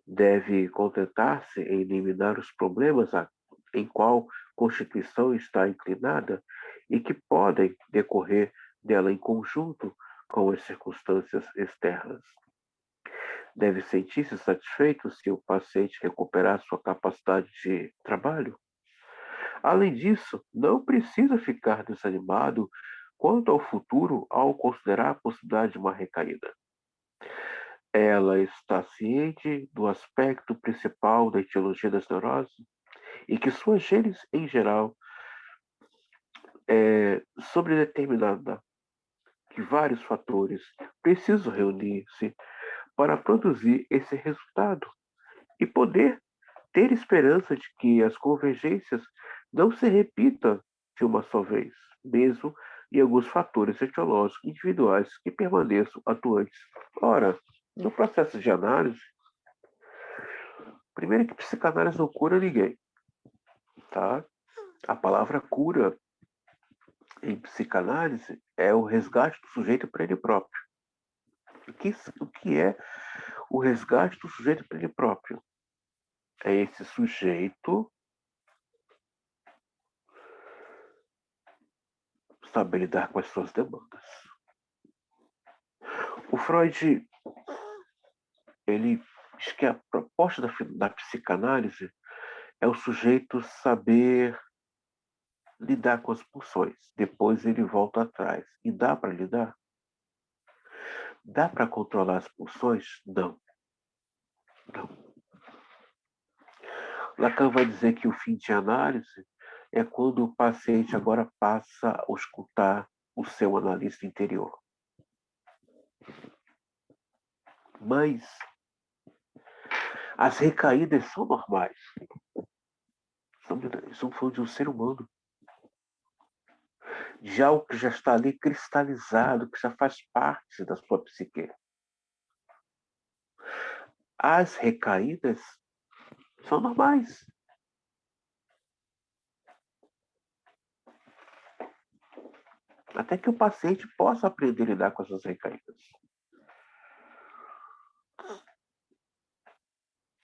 Deve contentar-se em eliminar os problemas em qual constituição está inclinada e que podem decorrer dela em conjunto com as circunstâncias externas. Deve sentir-se satisfeito se o paciente recuperar sua capacidade de trabalho. Além disso, não precisa ficar desanimado quanto ao futuro ao considerar a possibilidade de uma recaída. Ela está ciente do aspecto principal da etiologia das neuroses e que suas genes, em geral, sobre determinada que vários fatores precisam reunir-se para produzir esse resultado e poder ter esperança de que as convergências não se repitam de uma só vez, mesmo em alguns fatores etiológicos individuais que permaneçam atuantes. Ora, no processo de análise, primeiro que psicanálise não cura ninguém, tá? A palavra cura em psicanálise é o resgate do sujeito para ele próprio. O que é o resgate do sujeito para ele próprio? É esse sujeito saber lidar com as suas demandas. O Freud, ele diz que a proposta da psicanálise é o sujeito saber lidar com as pulsões. Depois ele volta atrás. E dá para lidar? Dá para controlar as pulsões? Não. Não. Lacan vai dizer que o fim de análise é quando o paciente agora passa a escutar o seu analista interior. Mas as recaídas são normais. Estamos falando de um ser humano. De algo que já está ali cristalizado, que já faz parte da sua psique. As recaídas são normais. até que o paciente possa aprender a lidar com essas recaídas.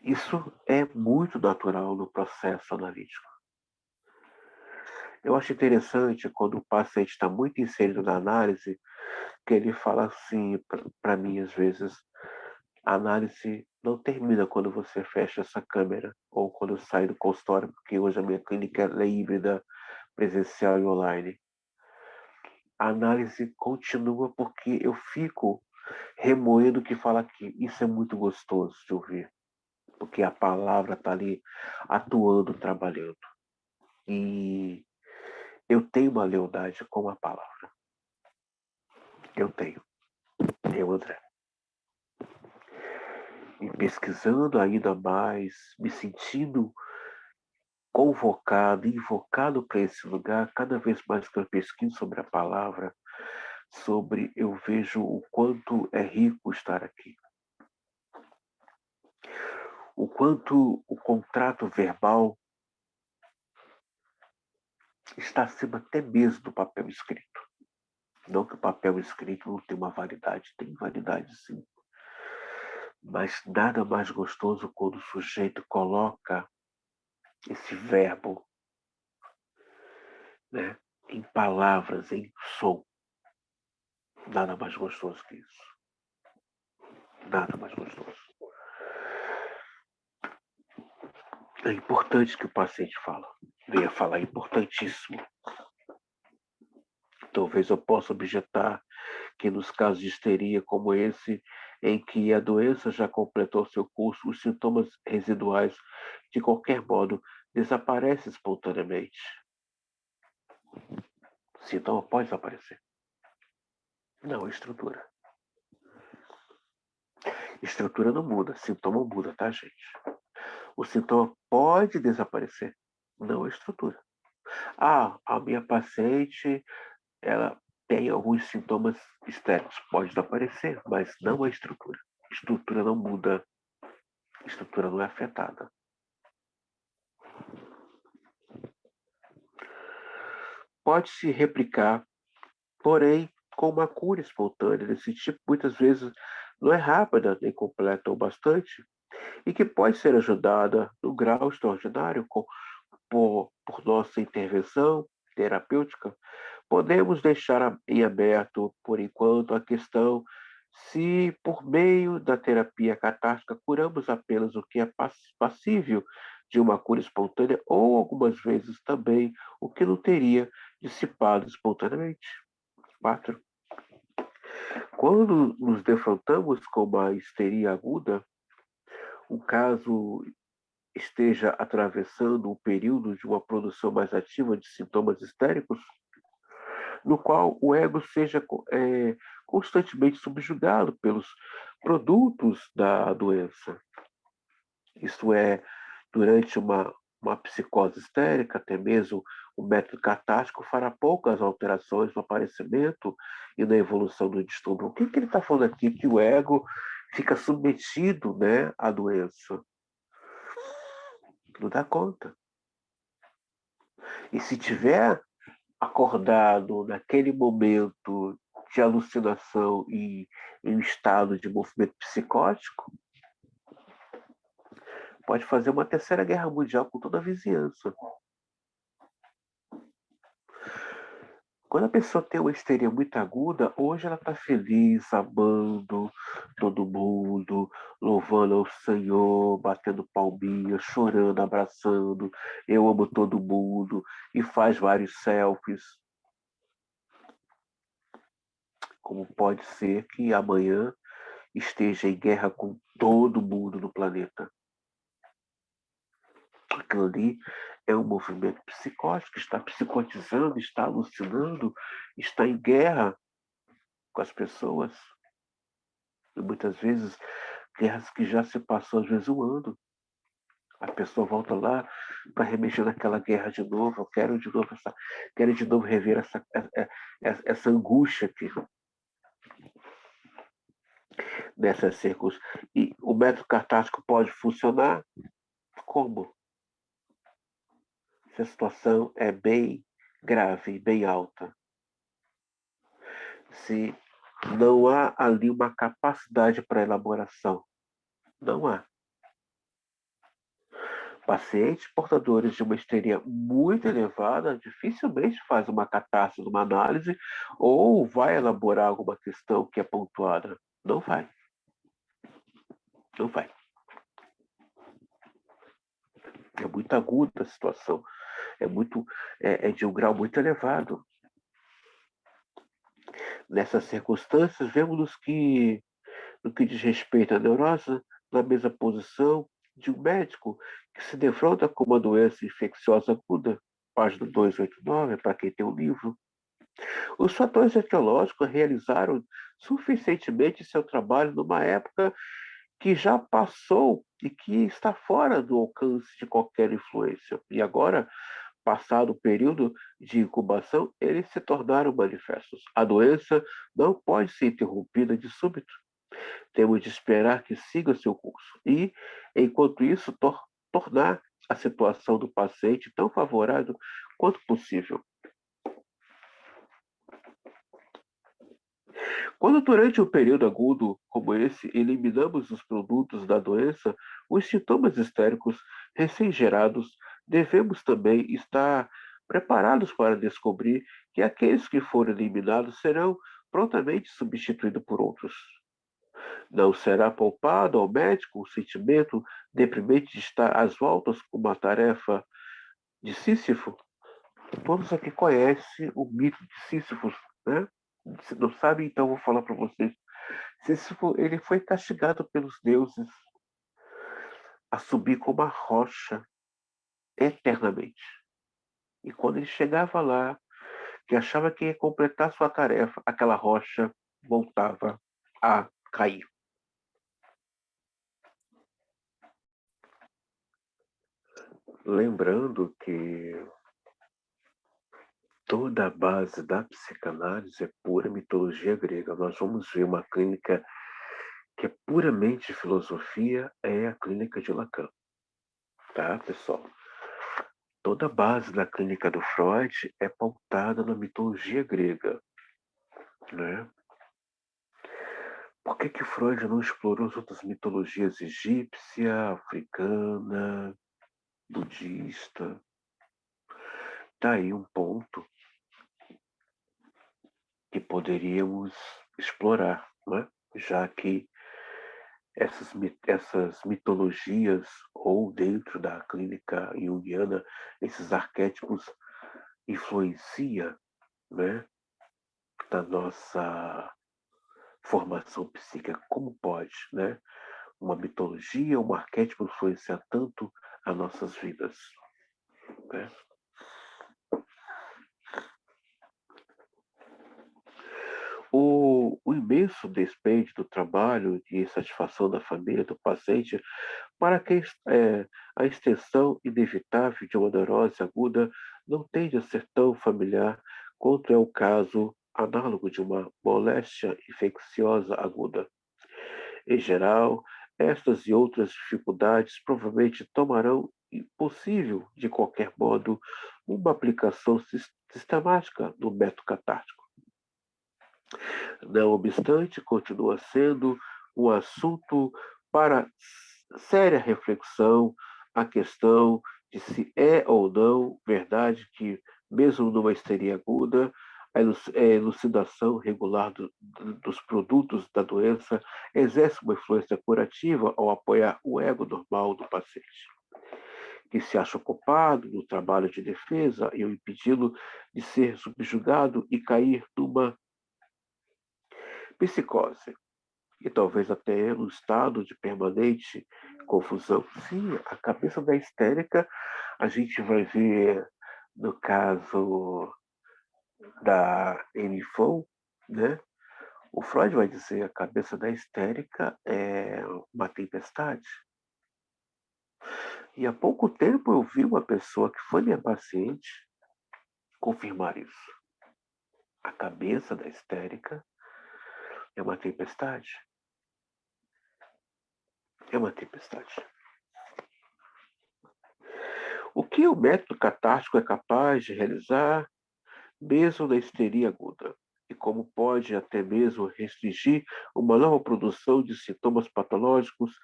Isso é muito natural no processo analítico. Eu acho interessante quando o paciente está muito inserido na análise, que ele fala assim para mim, às vezes, a análise não termina quando você fecha essa câmera ou quando sai do consultório, porque hoje a minha clínica é híbrida, presencial e online. A análise continua porque eu fico remoendo o que fala aqui. Isso é muito gostoso de ouvir, porque a palavra está ali atuando, trabalhando. E eu tenho uma lealdade com a palavra. Eu tenho. Eu, André. E pesquisando ainda mais, me sentindo convocado, invocado para esse lugar, cada vez mais que eu pesquiso sobre a palavra, eu vejo o quanto é rico estar aqui. O quanto o contrato verbal está acima até mesmo do papel escrito. Não que o papel escrito não tenha uma validade, tem validade sim. Mas nada mais gostoso quando o sujeito coloca esse verbo, né, em palavras, em som. Nada mais gostoso que isso. Nada mais gostoso. É importante que o paciente venha falar, é importantíssimo. Talvez eu possa objetar que nos casos de histeria como esse, em que a doença já completou seu curso, os sintomas residuais, de qualquer modo, desaparecem espontaneamente. O sintoma pode desaparecer. Não, estrutura. Estrutura não muda, sintoma muda, tá, gente? O sintoma pode desaparecer, não a estrutura. Ah, a minha paciente, ela tem alguns sintomas estéticos, pode aparecer, mas não a estrutura. Estrutura não muda, estrutura não é afetada. Pode-se replicar, porém, com uma cura espontânea desse tipo, muitas vezes não é rápida nem completa o bastante, e que pode ser ajudada no grau extraordinário por nossa intervenção terapêutica. Podemos deixar em aberto, por enquanto, a questão se, por meio da terapia catártica, curamos apenas o que é passível de uma cura espontânea ou, algumas vezes, também o que não teria dissipado espontaneamente. 4. Quando nos defrontamos com uma histeria aguda, o caso esteja atravessando um período de uma produção mais ativa de sintomas histéricos, no qual o ego seja constantemente subjugado pelos produtos da doença. Isto é, durante uma psicose histérica, até mesmo o método catártico fará poucas alterações no aparecimento e na evolução do distúrbio. O que ele está falando aqui? Que o ego fica submetido, né, à doença. Não dá conta. E se tiver acordado naquele momento de alucinação e em um estado de movimento psicótico, pode fazer uma terceira guerra mundial com toda a vizinhança. Quando a pessoa tem uma histeria muito aguda, hoje ela está feliz, amando todo mundo, louvando ao Senhor, batendo palminhas, chorando, abraçando, eu amo todo mundo, e faz vários selfies. Como pode ser que amanhã esteja em guerra com todo mundo no planeta? Aquilo ali é um movimento psicótico, está psicotizando, está alucinando, está em guerra com as pessoas. E muitas vezes, guerras que já se passou, às vezes, um ano. A pessoa volta lá para remexer naquela guerra de novo. Eu quero de novo rever essa angústia aqui nessas circunstâncias. E o método catártico pode funcionar como? Se a situação é bem grave, bem alta. se não há ali uma capacidade para elaboração. Não há. Pacientes portadores de uma histeria muito elevada dificilmente faz uma catarse numa análise ou vai elaborar alguma questão que é pontuada. Não vai. Não vai. É muito aguda a situação. É de um grau muito elevado. Nessas circunstâncias, vemos que, no que diz respeito à neurose, na mesma posição de um médico que se defronta com uma doença infecciosa aguda, página 289, para quem tem o livro. Os fatores etiológicos realizaram suficientemente seu trabalho numa época que já passou e que está fora do alcance de qualquer influência. E agora, passado o período de incubação, eles se tornaram manifestos. A doença não pode ser interrompida de súbito. Temos de esperar que siga seu curso. E, enquanto isso, tornar a situação do paciente tão favorável quanto possível. Quando durante um período agudo como esse eliminamos os produtos da doença, os sintomas histéricos recém-gerados, devemos também estar preparados para descobrir que aqueles que forem eliminados serão prontamente substituídos por outros. Não será poupado ao médico o sentimento deprimente de estar às voltas com uma tarefa de Sísifo? Todos aqui conhecem o mito de Sísifo, né? Se não sabe, então vou falar para vocês. Sísifo, ele foi castigado pelos deuses a subir com uma rocha eternamente. E quando ele chegava lá, que achava que ia completar sua tarefa, aquela rocha voltava a cair. Lembrando que toda a base da psicanálise é pura mitologia grega. Nós vamos ver uma clínica que é puramente filosofia, é a clínica de Lacan. Tá, pessoal? Toda a base da clínica do Freud é pautada na mitologia grega, né? Por que Freud não explorou as outras mitologias egípcia, africana, budista? Tá aí um ponto que poderíamos explorar, né? Já que essas mitologias, ou dentro da clínica junguiana, esses arquétipos influenciam, né, na nossa formação psíquica. Como pode, né, uma mitologia, um arquétipo influenciar tanto as nossas vidas, né? O imenso despeito do trabalho e satisfação da família do paciente para que a extensão inevitável de uma neurose aguda não tende a ser tão familiar quanto é o caso análogo de uma moléstia infecciosa aguda. Em geral, estas e outras dificuldades provavelmente tornarão impossível, de qualquer modo, uma aplicação sistemática do método catártico. Não obstante, continua sendo um assunto para séria reflexão a questão de se é ou não verdade que, mesmo numa histeria aguda, a elucidação regular dos produtos da doença exerce uma influência curativa ao apoiar o ego normal do paciente, que se acha ocupado no trabalho de defesa e o impedi-lo de ser subjugado e cair numa psicose, e talvez até no estado de permanente confusão. Sim, a cabeça da histérica, a gente vai ver no caso da Amy Fong, né? O Freud vai dizer a cabeça da histérica é uma tempestade. E há pouco tempo eu vi uma pessoa que foi minha paciente confirmar isso. A cabeça da histérica é uma tempestade. É uma tempestade. O que o método catártico é capaz de realizar, mesmo na histeria aguda? e como pode até mesmo restringir uma nova produção de sintomas patológicos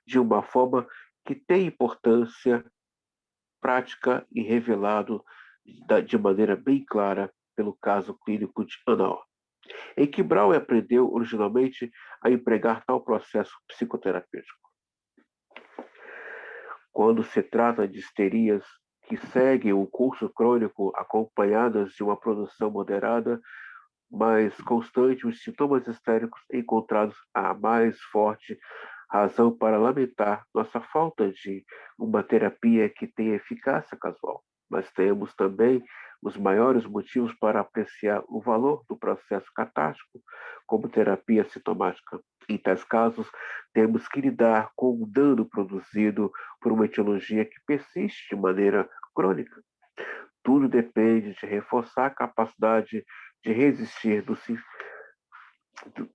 de uma forma que tem importância prática e revelado de maneira bem clara pelo caso clínico de Ana O, em que Brown aprendeu originalmente a empregar tal processo psicoterapêutico. Quando se trata de histerias que seguem um curso crônico acompanhadas de uma produção moderada, mas constante, os sintomas histéricos encontrados a mais forte razão para lamentar nossa falta de uma terapia que tenha eficácia casual. Mas temos também os maiores motivos para apreciar o valor do processo catártico como terapia sintomática. Em tais casos, temos que lidar com o dano produzido por uma etiologia que persiste de maneira crônica. Tudo depende de reforçar a capacidade de resistir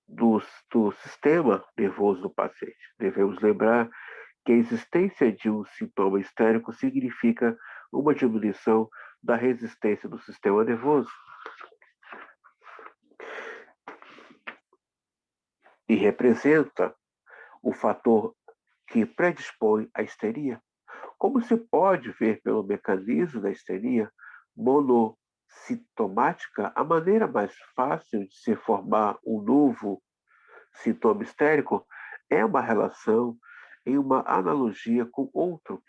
do sistema nervoso do paciente. Devemos lembrar que a existência de um sintoma histérico significa uma diminuição da resistência do sistema nervoso e representa o fator que predispõe à histeria. Como se pode ver pelo mecanismo da histeria monossintomática, a maneira mais fácil de se formar um novo sintoma histérico é uma relação em uma analogia com outro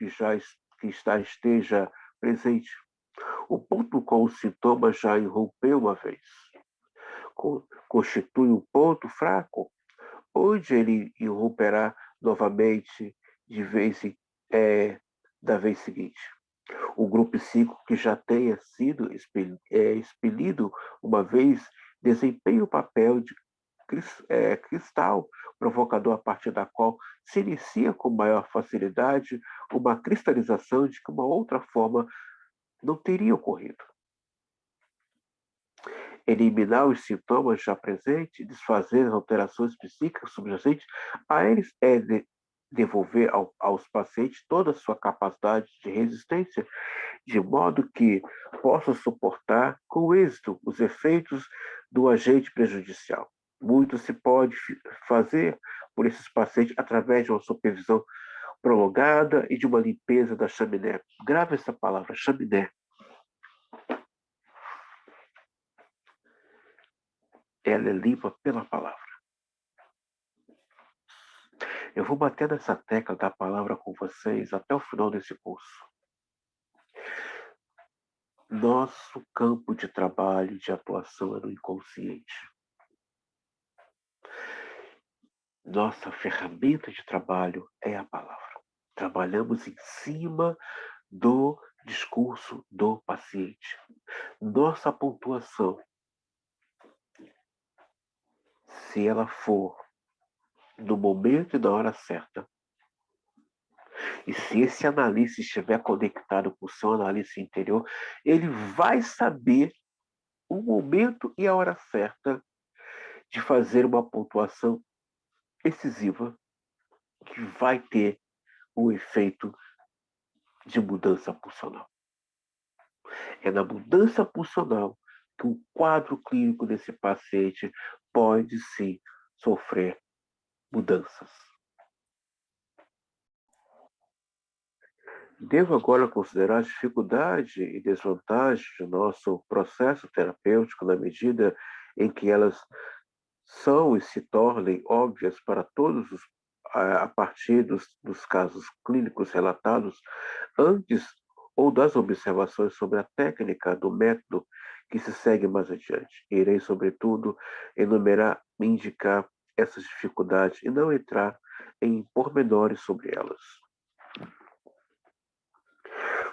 esteja presente. O ponto com o sintoma já irrompeu uma vez. Constitui um ponto fraco, onde ele irromperá novamente de vez da vez seguinte. O grupo psíquico que já tenha sido expelido uma vez desempenha o papel de cristal, provocador a partir da qual se inicia com maior facilidade uma cristalização de que uma outra forma não teria ocorrido. Eliminar os sintomas já presentes, desfazer as alterações psíquicas subjacentes a eles devolver aos pacientes toda a sua capacidade de resistência, de modo que possam suportar com êxito os efeitos do agente prejudicial. Muito se pode fazer por esses pacientes através de uma supervisão prolongada e de uma limpeza da chaminé. Grave essa palavra, chaminé. Ela é limpa pela palavra. Eu vou bater nessa tecla da palavra com vocês até o final desse curso. Nosso campo de trabalho, de atuação é no inconsciente. Nossa ferramenta de trabalho é a palavra. Trabalhamos em cima do discurso do paciente. Nossa pontuação, se ela for no momento e na hora certa, e se esse analista estiver conectado com o seu analista interior, ele vai saber o momento e a hora certa de fazer uma pontuação decisiva que vai ter um efeito de mudança pulsional. É na mudança pulsional que o quadro clínico desse paciente pode sim sofrer mudanças. Devo agora considerar a dificuldade e desvantagem do nosso processo terapêutico na medida em que elas são e se tornem óbvias para todos a partir dos casos clínicos relatados antes ou das observações sobre a técnica do método que se segue mais adiante. Irei, sobretudo, enumerar e indicar essas dificuldades e não entrar em pormenores sobre elas.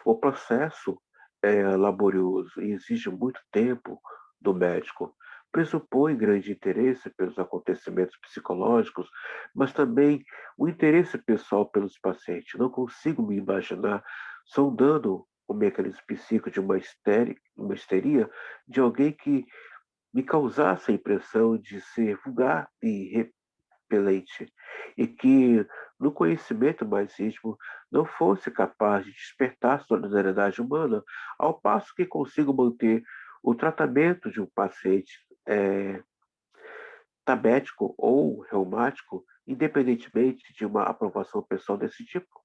O processo é laborioso e exige muito tempo do médico. Pressupõe grande interesse pelos acontecimentos psicológicos, mas também o interesse pessoal pelos pacientes. Não consigo me imaginar sondando o mecanismo psíquico de uma histeria de alguém que me causasse a impressão de ser vulgar e repelente, e que, no conhecimento mais íntimo, não fosse capaz de despertar solidariedade humana, ao passo que consigo manter o tratamento de um paciente diabético ou reumático, independentemente de uma aprovação pessoal desse tipo.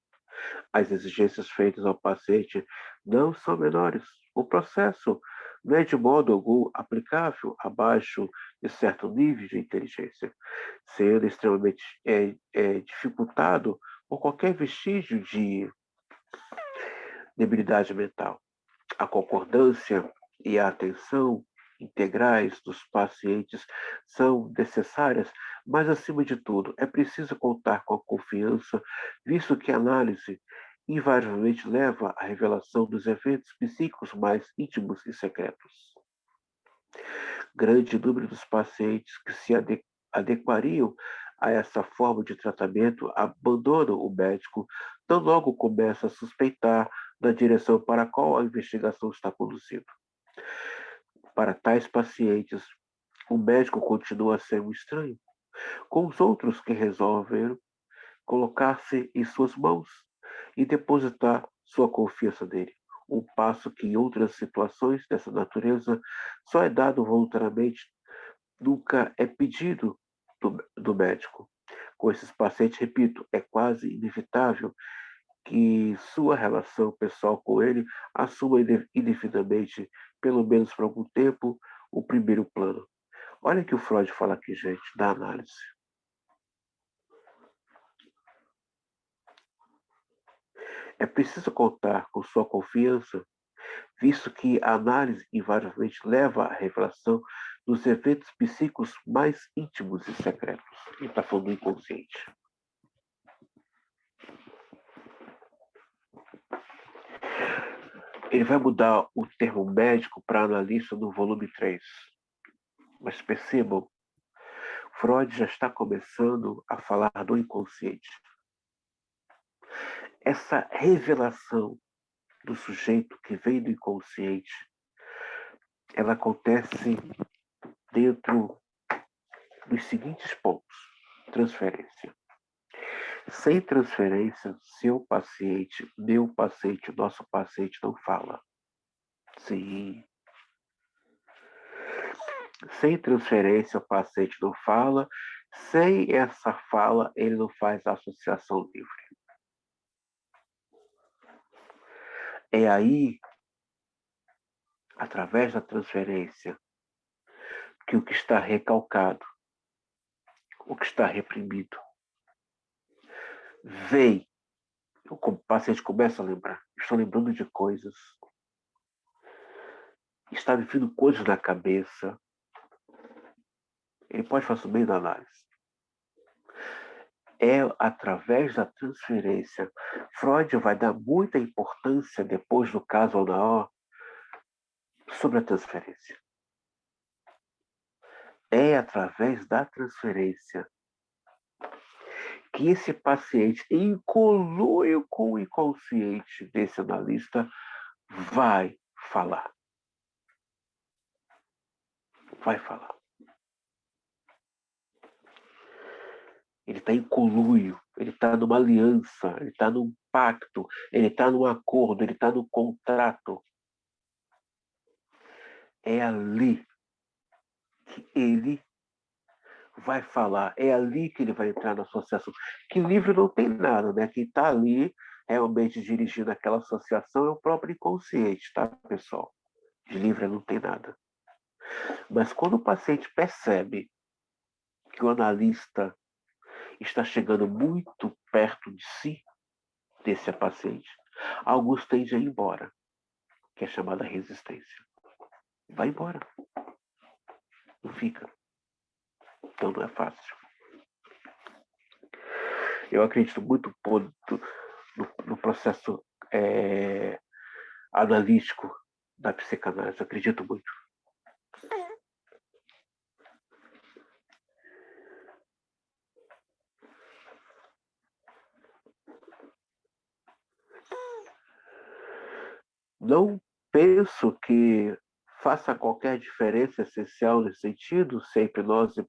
As exigências feitas ao paciente não são menores. O processo não é de modo algum aplicável abaixo de certo nível de inteligência, sendo extremamente dificultado por qualquer vestígio de debilidade mental. A concordância e a atenção integrais dos pacientes são necessárias, mas, acima de tudo, é preciso contar com a confiança, visto que a análise invariavelmente leva à revelação dos eventos psíquicos mais íntimos e secretos. Grande número dos pacientes que se adequariam a essa forma de tratamento abandonam o médico tão logo começa a suspeitar da direção para a qual a investigação está conduzindo. Para tais pacientes, o médico continua a ser um estranho, com os outros que resolveram colocar-se em suas mãos e depositar sua confiança nele. Um passo que em outras situações dessa natureza só é dado voluntariamente, nunca é pedido do médico. Com esses pacientes, repito, é quase inevitável que sua relação pessoal com ele assuma indefinidamente, pelo menos por algum tempo, o primeiro plano. Olha o que o Freud fala aqui, gente, da análise. É preciso contar com sua confiança, visto que a análise invariavelmente leva à revelação dos eventos psíquicos mais íntimos e secretos. Ele está falando do inconsciente. Ele vai mudar o termo médico para analista no volume 3. Mas percebam, Freud já está começando a falar do inconsciente. Essa revelação do sujeito que vem do inconsciente, ela acontece dentro dos seguintes pontos. Transferência. Sem transferência, seu paciente, meu paciente, nosso paciente não fala. Sim. Sem transferência, o paciente não fala. Sem essa fala, ele não faz associação livre. É aí, através da transferência, que o que está recalcado, o que está reprimido, vem. O paciente começa a lembrar. Estou lembrando de coisas. Está me vindo coisas na cabeça. Ele pode fazer o meio da análise. É através da transferência. Freud vai dar muita importância, depois do caso Onaó, sobre a transferência. É através da transferência que esse paciente, em conluio com o inconsciente desse analista, vai falar. Vai falar. Ele está em conluio, ele está numa aliança, ele está num pacto, ele está num acordo, ele está num contrato. É ali que ele vai falar, é ali que ele vai entrar na associação. Que livro não tem nada, né? Quem está ali realmente dirigindo aquela associação é o próprio inconsciente, tá, pessoal? De livro não tem nada. Mas quando o paciente percebe que o analista está chegando muito perto de si, desse paciente, alguns tendem a ir embora, que é chamada resistência. Vai embora. Não fica. Então não é fácil. Eu acredito muito no processo analítico da psicanálise. Eu acredito muito. Não penso que faça qualquer diferença essencial nesse sentido, se a hipnose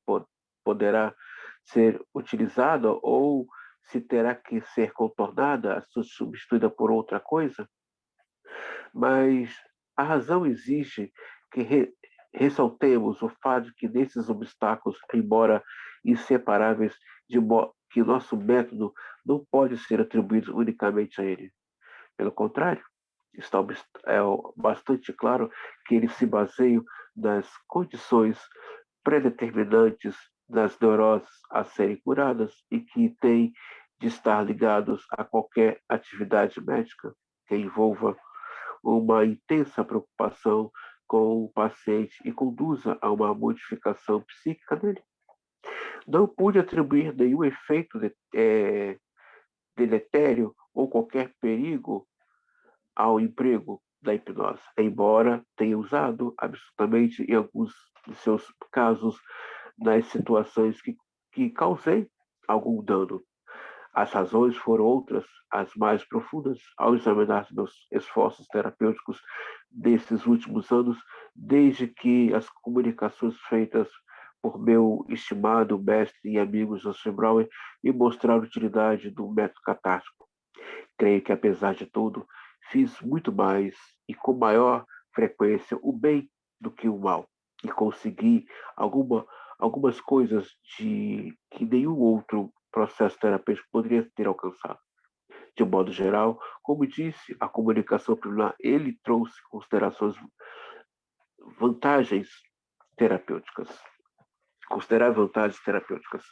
poderá ser utilizada ou se terá que ser contornada, substituída por outra coisa, mas a razão exige que ressaltemos o fato de que nesses obstáculos, embora inseparáveis, de modo que nosso método não pode ser atribuído unicamente a ele. Pelo contrário, está bastante claro que eles se baseiam nas condições predeterminantes das neuroses a serem curadas e que têm de estar ligados a qualquer atividade médica que envolva uma intensa preocupação com o paciente e conduza a uma modificação psíquica dele. Não pude atribuir nenhum efeito deletério ou qualquer perigo ao emprego da hipnose, embora tenha usado absolutamente em alguns de seus casos nas situações que causei algum dano. As razões foram outras, as mais profundas, ao examinar meus esforços terapêuticos desses últimos anos, desde que as comunicações feitas por meu estimado mestre e amigo Joseph Brower me mostraram a utilidade do método catártico. Creio que, apesar de tudo, fiz muito mais e com maior frequência o bem do que o mal, e consegui algumas coisas que nenhum outro processo terapêutico poderia ter alcançado. De modo geral, como disse, a comunicação preliminar, ele trouxe considerações, vantagens terapêuticas, consideráveis vantagens terapêuticas.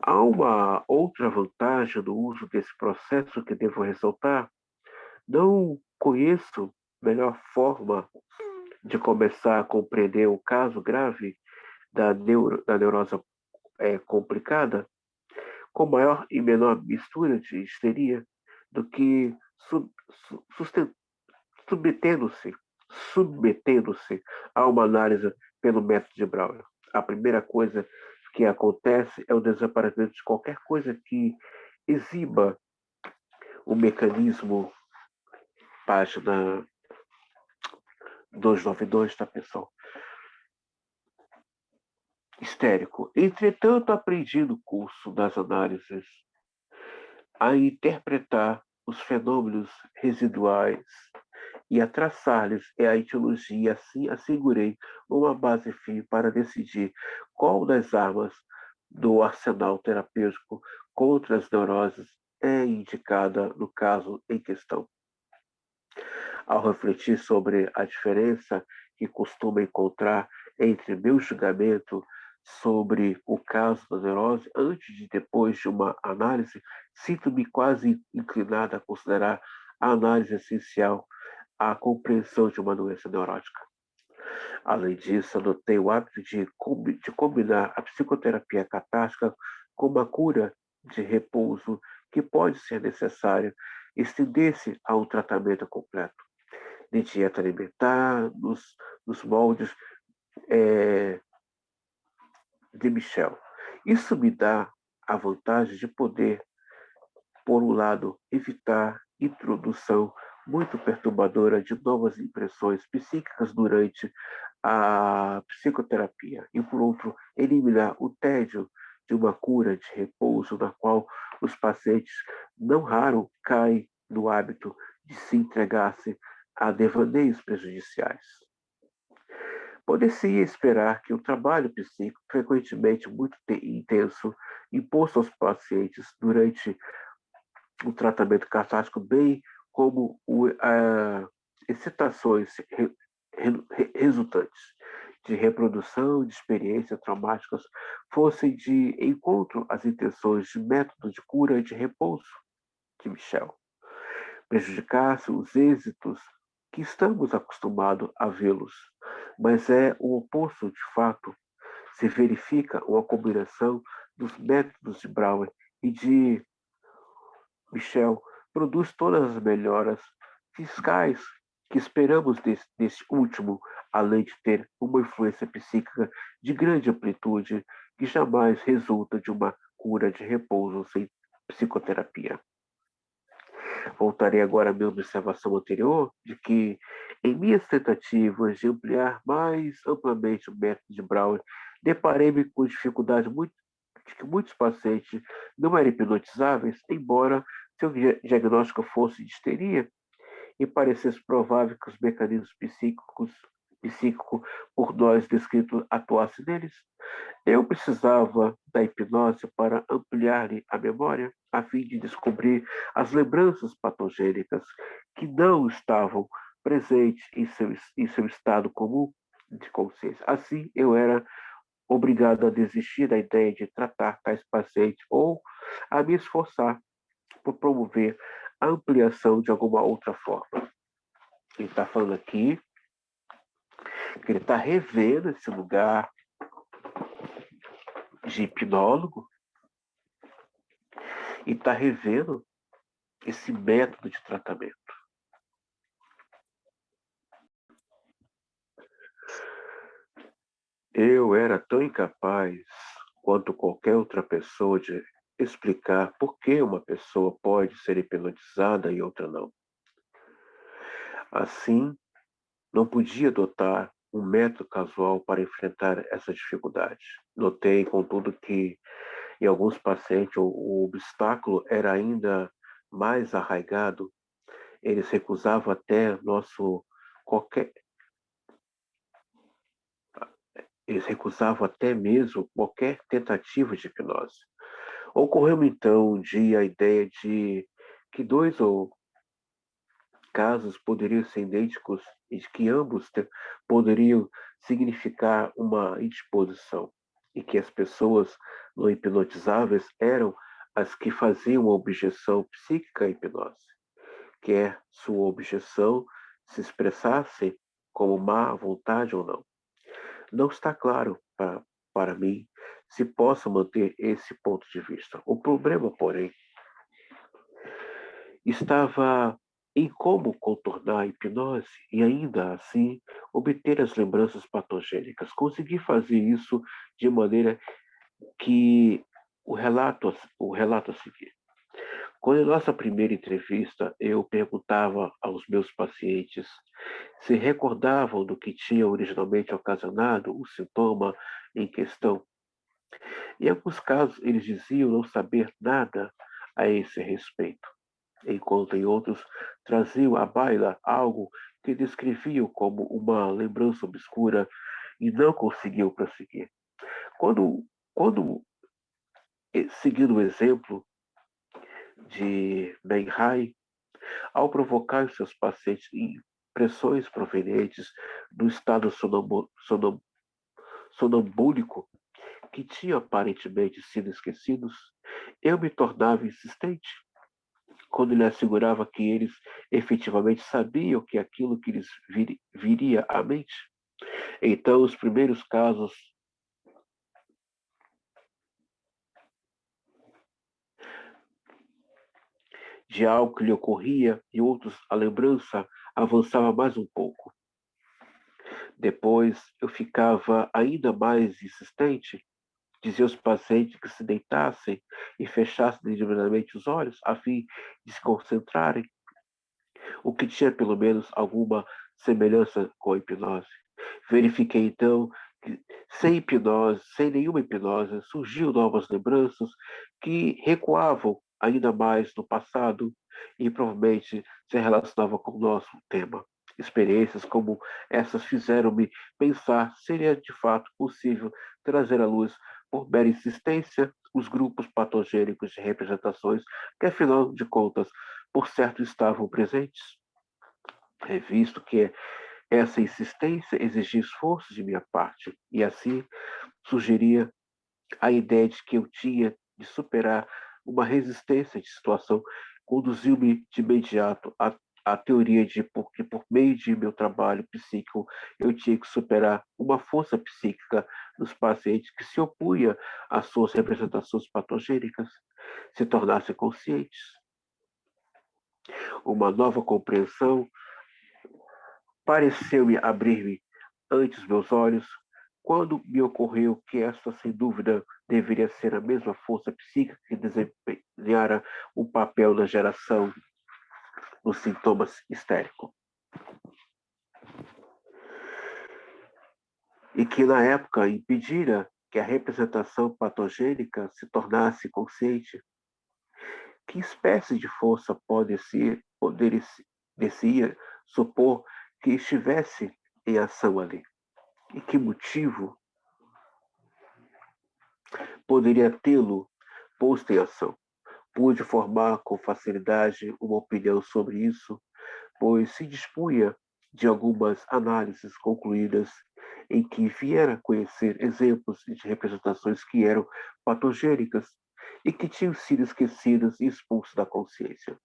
Há uma outra vantagem do uso desse processo que devo ressaltar. Não conheço melhor forma de começar a compreender o caso grave da neurose complicada, com maior e menor mistura de histeria, do que submetendo-se submetendo-se a uma análise pelo método de Brauer. A primeira coisa que acontece é o desaparecimento de qualquer coisa que exiba o mecanismo, página 292, tá, pessoal? Histérico. Entretanto, aprendi no curso das análises a interpretar os fenômenos residuais e a traçar-lhes a etiologia, e assim assegurei uma base firme para decidir qual das armas do arsenal terapêutico contra as neuroses é indicada no caso em questão. Ao refletir sobre a diferença que costumo encontrar entre meu julgamento sobre o caso da neurose antes e depois de uma análise, sinto-me quase inclinado a considerar a análise essencial à compreensão de uma doença neurótica. Além disso, adotei o hábito de combinar a psicoterapia catártica com uma cura de repouso que pode ser necessário estender-se a um tratamento completo de dieta alimentar, nos moldes de Michel. Isso me dá a vantagem de poder, por um lado, evitar introdução muito perturbadora de novas impressões psíquicas durante a psicoterapia e, por outro, eliminar o tédio de uma cura de repouso na qual os pacientes não raro caem no hábito de se entregar-se a devaneios prejudiciais. Poder-se esperar que o trabalho psíquico, frequentemente muito intenso, imposto aos pacientes durante o tratamento catártico, bem como excitações resultantes de reprodução de experiências traumáticas, fossem de encontro às intenções de método de cura e de repouso de Michel, prejudicasse os êxitos que estamos acostumados a vê-los, mas é o oposto de fato. Se verifica uma combinação dos métodos de Brauer e de Michel, produz todas as melhoras fiscais que esperamos desse último, além de ter uma influência psíquica de grande amplitude que jamais resulta de uma cura de repouso sem psicoterapia. Voltarei agora à minha observação anterior de que, em minhas tentativas de ampliar mais amplamente o método de Brauer, deparei-me com dificuldade de que muitos pacientes não eram hipnotizáveis, embora seu diagnóstico fosse de histeria, e parecesse provável que os mecanismos psíquicos por nós descritos atuassem neles. Eu precisava da hipnose para ampliar-lhe a memória, a fim de descobrir as lembranças patogênicas que não estavam presentes em seu estado comum de consciência. Assim, eu era obrigado a desistir da ideia de tratar tais pacientes ou a me esforçar por promover a ampliação de alguma outra forma. Ele está falando aqui que ele está revendo esse lugar de hipnólogo e está revendo esse método de tratamento. Eu era tão incapaz quanto qualquer outra pessoa de explicar por que uma pessoa pode ser hipnotizada e outra não. Assim, não podia adotar um método casual para enfrentar essa dificuldade. Notei, contudo, que em alguns pacientes o obstáculo era ainda mais arraigado. Eles recusavam até nosso qualquer Eles recusavam até mesmo qualquer tentativa de hipnose. Ocorreu-me então um dia a ideia de que dois ou casos poderiam ser idênticos e de que ambos poderiam significar uma indisposição e que as pessoas não hipnotizáveis eram as que faziam uma objeção psíquica à hipnose, quer sua objeção se expressasse como má vontade ou não. Não está claro para mim se posso manter esse ponto de vista. O problema, porém, estava em como contornar a hipnose e ainda assim obter as lembranças patogênicas. Consegui fazer isso de maneira que o relato a seguir. Quando em nossa primeira entrevista eu perguntava aos meus pacientes se recordavam do que tinha originalmente ocasionado o sintoma em questão, em alguns casos eles diziam não saber nada a esse respeito, enquanto em outros traziam à baila algo que descreviam como uma lembrança obscura e não conseguiam prosseguir. Quando seguindo o exemplo de Menhai, ao provocar os seus pacientes impressões provenientes do estado sonambúlico que tinham aparentemente sido esquecidos, eu me tornava insistente quando lhe assegurava que eles efetivamente sabiam que aquilo que lhes viria à mente. Então, os primeiros casos de algo que lhe ocorria e outros a lembrança avançava mais um pouco. Depois, eu ficava ainda mais insistente, dizia aos pacientes que se deitassem e fechassem deliberadamente os olhos, a fim de se concentrarem, o que tinha pelo menos alguma semelhança com a hipnose. Verifiquei então que sem hipnose, sem nenhuma hipnose, surgiam novas lembranças que recuavam ainda mais no passado e provavelmente se relacionavam com o nosso tema. Experiências como essas fizeram-me pensar se seria de fato possível trazer à luz, por mera insistência, os grupos patogênicos de representações que, afinal de contas, por certo estavam presentes. É visto que essa insistência exigia esforço de minha parte, e assim sugeria a ideia de que eu tinha de superar uma resistência de situação, conduziu-me de imediato à teoria de que, por meio de meu trabalho psíquico, eu tinha que superar uma força psíquica nos pacientes que se opunha às suas representações patogênicas, se tornassem conscientes. Uma nova compreensão pareceu-me abrir-me ante os meus olhos, quando me ocorreu que esta, sem dúvida, deveria ser a mesma força psíquica que desempenhara um papel na geração dos sintomas histéricos. E que, na época, impedira que a representação patogênica se tornasse consciente. Que espécie de força poderia Descia supor que estivesse em ação ali. E que motivo poderia tê-lo posto em ação? Pude formar com facilidade uma opinião sobre isso, pois se dispunha de algumas análises concluídas em que viera conhecer exemplos de representações que eram patogênicas e que tinham sido esquecidas e expulsas da consciência.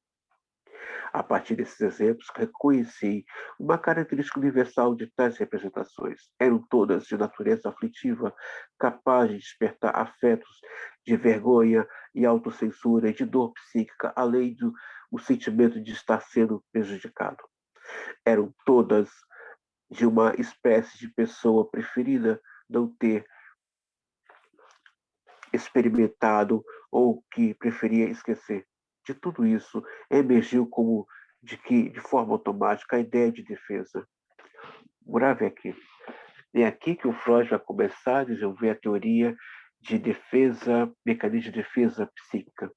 A partir desses exemplos, reconheci uma característica universal de tais representações. Eram todas de natureza aflitiva, capazes de despertar afetos de vergonha e autocensura e de dor psíquica, além do o sentimento de estar sendo prejudicado. Eram todas de uma espécie de pessoa preferida não ter experimentado ou que preferia esquecer. De tudo isso, emergiu como de que, de forma automática, a ideia de defesa. Grave aqui. É aqui que o Freud vai começar a desenvolver a teoria de defesa, mecanismo de defesa psíquica.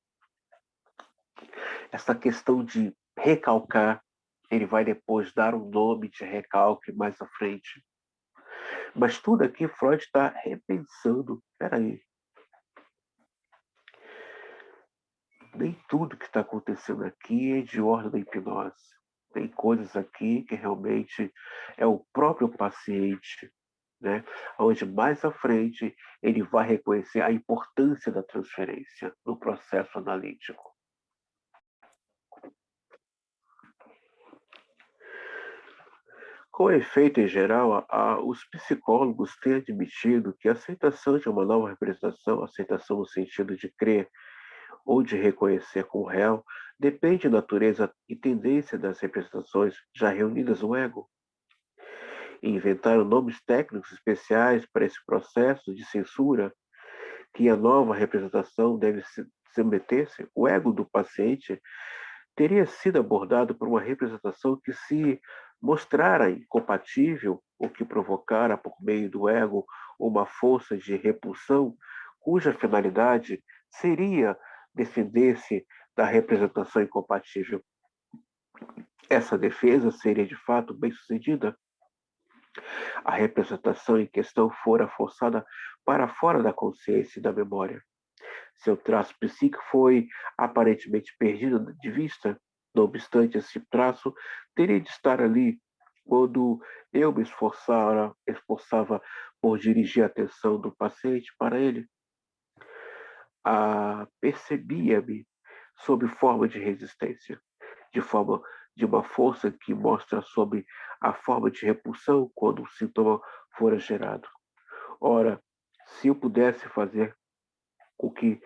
Essa questão de recalcar, ele vai depois dar um nome de recalque mais à frente. Mas tudo aqui Freud está repensando. Peraí, nem tudo que está acontecendo aqui é de ordem da hipnose. Tem coisas aqui que realmente é o próprio paciente, né? Onde mais à frente ele vai reconhecer a importância da transferência no processo analítico. Com efeito, em geral, os psicólogos têm admitido que a aceitação de uma nova representação, aceitação no sentido de crer ou de reconhecer como real, depende da natureza e tendência das representações já reunidas no ego. E inventaram nomes técnicos especiais para esse processo de censura que a nova representação deve se submeter-se. O ego do paciente teria sido abordado por uma representação que se mostrara incompatível, ou que provocara por meio do ego uma força de repulsão, cuja finalidade seria defender-se da representação incompatível. Essa defesa seria de fato bem-sucedida? A representação em questão fora forçada para fora da consciência e da memória. Seu traço psíquico foi aparentemente perdido de vista. Não obstante, esse traço teria de estar ali quando eu me esforçava por dirigir a atenção do paciente para ele. Percebia-me sob forma de resistência, de forma de uma força que mostra sobre a forma de repulsão quando o sintoma fora gerado. Ora, se eu pudesse fazer com que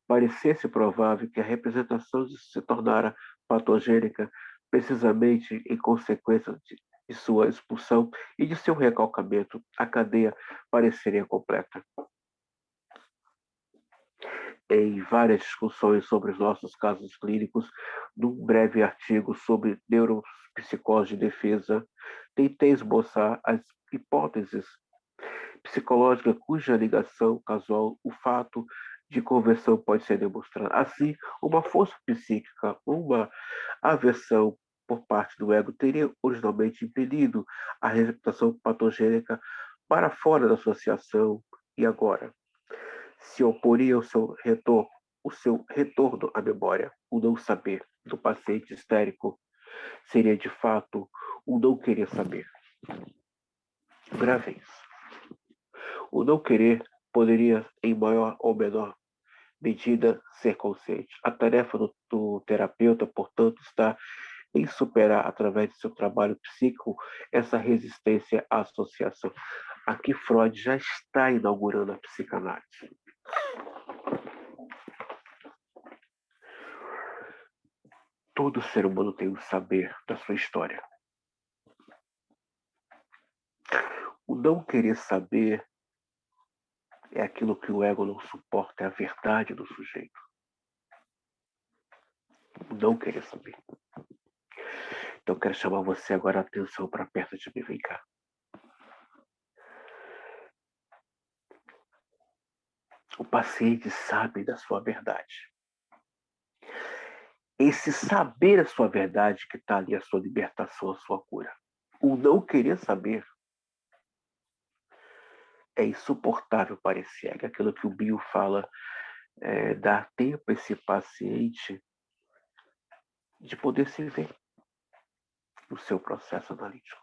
parecesse provável que a representação se tornara patogênica precisamente em consequência de sua expulsão e de seu recalcamento, a cadeia pareceria completa. Em várias discussões sobre os nossos casos clínicos, num breve artigo sobre neuropsicose de defesa, tentei esboçar as hipóteses psicológica cuja ligação casual o fato de conversão pode ser demonstrada. Assim, uma força psíquica, uma aversão por parte do ego teria originalmente impedido a receptação patogênica para fora da associação e agora se oporia o seu retorno à memória, o não saber do paciente histérico seria de fato o não querer saber. Grave isso. O não querer poderia, em maior ou menor medida, ser consciente. A tarefa do terapeuta, portanto, está em superar, através de seu trabalho psíquico, essa resistência à associação. Aqui Freud já está inaugurando a psicanálise. Todo ser humano tem um saber da sua história. O não querer saber é aquilo que o ego não suporta, é a verdade do sujeito. O não querer saber. Então, eu quero chamar você agora a atenção para perto de mim. Vem cá. O paciente sabe da sua verdade. esse saber a sua verdade que está ali, a sua libertação, a sua cura. O não querer saber é insuportável para esse ego. Aquilo que o Bill fala, dar tempo a esse paciente de poder se ver no seu processo analítico.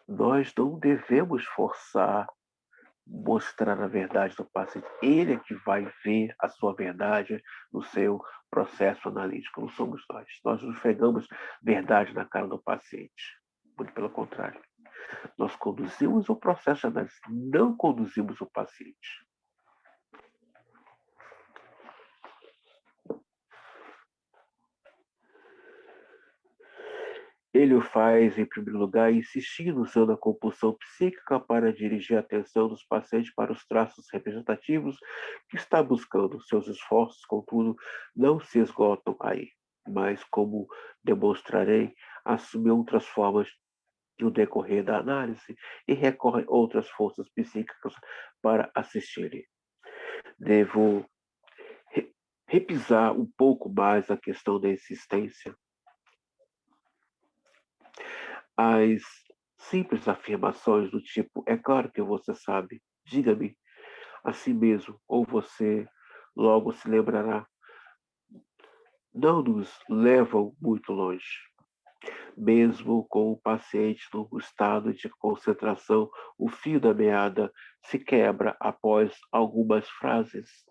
Nós não devemos forçar, mostrar a verdade do paciente. Ele é que vai ver a sua verdade no seu processo analítico, não somos nós. Nós não esfregamos verdade na cara do paciente. Muito pelo contrário. Nós conduzimos o processo de análise, não conduzimos o paciente. Ele o faz, em primeiro lugar, insistindo usando a compulsão psíquica para dirigir a atenção dos pacientes para os traços representativos que está buscando. Seus esforços, contudo, não se esgotam aí, mas, como demonstrarei, assume outras formas no decorrer da análise e recorre a outras forças psíquicas para assistirem. Devo repisar um pouco mais a questão da existência. As simples afirmações do tipo, é claro que você sabe, diga-me a si mesmo, ou você logo se lembrará, não nos levam muito longe. Mesmo com o paciente no estado de concentração, o fio da meada se quebra após algumas frases.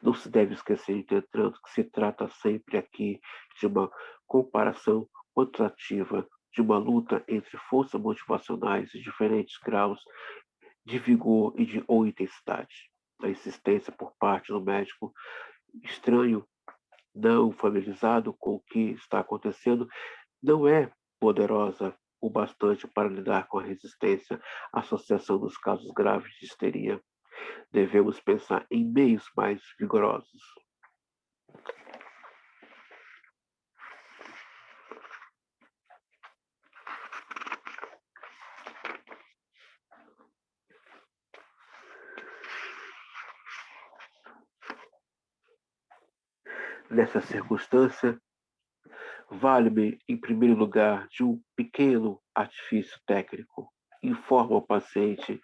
Não se deve esquecer, entretanto, que se trata sempre aqui de uma comparação quantitativa, de uma luta entre forças motivacionais de diferentes graus de vigor ou intensidade. A insistência por parte do médico estranho, não familiarizado com o que está acontecendo, não é poderosa o bastante para lidar com a resistência à associação dos casos graves de histeria. Devemos pensar em meios mais vigorosos. Nessa circunstância, vale-me, em primeiro lugar, de um pequeno artifício técnico. Informa ao paciente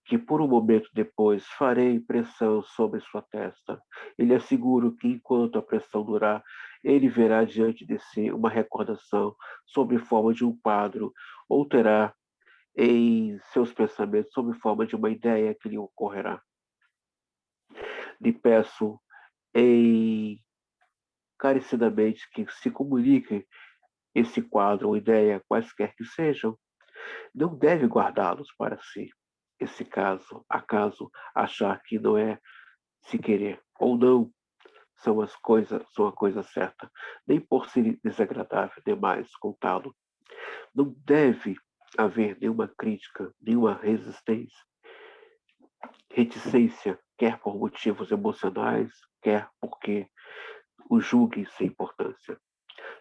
que por um momento depois farei pressão sobre sua testa. E lhe asseguro que enquanto a pressão durar, ele verá diante de si uma recordação sob forma de um quadro, ou terá em seus pensamentos sob forma de uma ideia que lhe ocorrerá. Lhe peço encarecidamente que se comunique esse quadro ou ideia, quaisquer que sejam, não deve guardá-los para si. Esse caso, acaso achar que não é se querer ou não, são a coisa certa, nem por ser desagradável demais contá-lo. Não deve haver nenhuma crítica, nenhuma reticência, quer por motivos emocionais, quer porque o julgue sem importância.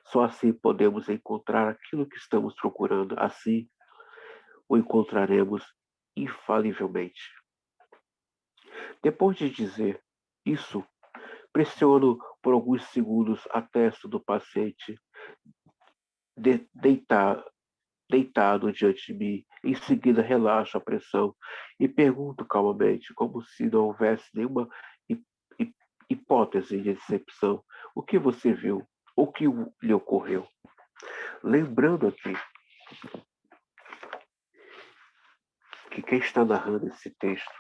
Só assim podemos encontrar aquilo que estamos procurando. Assim o encontraremos infalivelmente. Depois de dizer isso, pressiono por alguns segundos a testa do paciente deitado diante de mim. Em seguida, relaxo a pressão e pergunto calmamente, como se não houvesse nenhuma hipótese de decepção: o que você viu? O que lhe ocorreu? Lembrando aqui que quem está narrando esse texto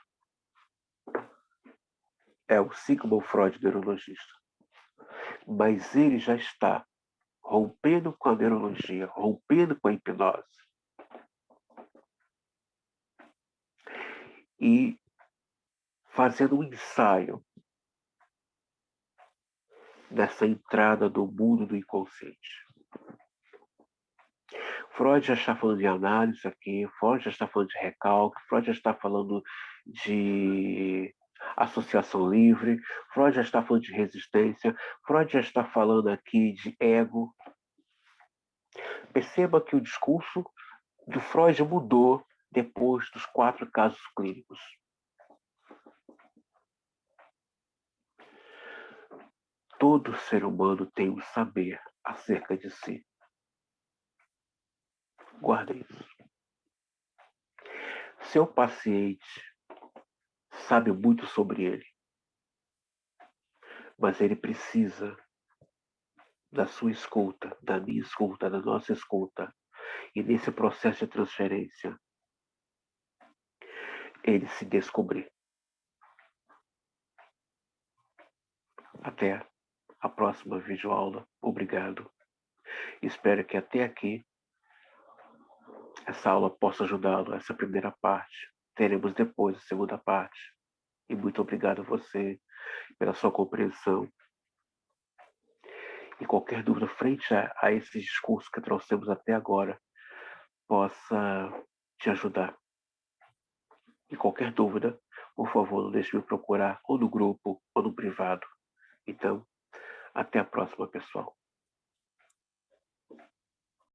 é o Sigmund Freud, neurologista. Mas ele já está rompendo com a neurologia, rompendo com a hipnose. E fazendo um ensaio nessa entrada do mundo do inconsciente. Freud já está falando de análise aqui, Freud já está falando de recalque, Freud já está falando de associação livre, Freud já está falando de resistência, Freud já está falando aqui de ego. Perceba que o discurso do Freud mudou depois dos 4 casos clínicos. todo ser humano tem um saber acerca de si. Guarde isso. Seu paciente sabe muito sobre ele, mas ele precisa da sua escuta, da minha escuta, da nossa escuta. E nesse processo de transferência, ele se descobrir. Até a próxima videoaula. Obrigado. Espero que até aqui essa aula possa ajudá-lo, essa primeira parte. Teremos depois a segunda parte. E muito obrigado a você pela sua compreensão. E qualquer dúvida frente a esses discursos que trouxemos até agora possa te ajudar. E qualquer dúvida, por favor, não deixe de me procurar ou no grupo ou no privado. Então, até a próxima, pessoal.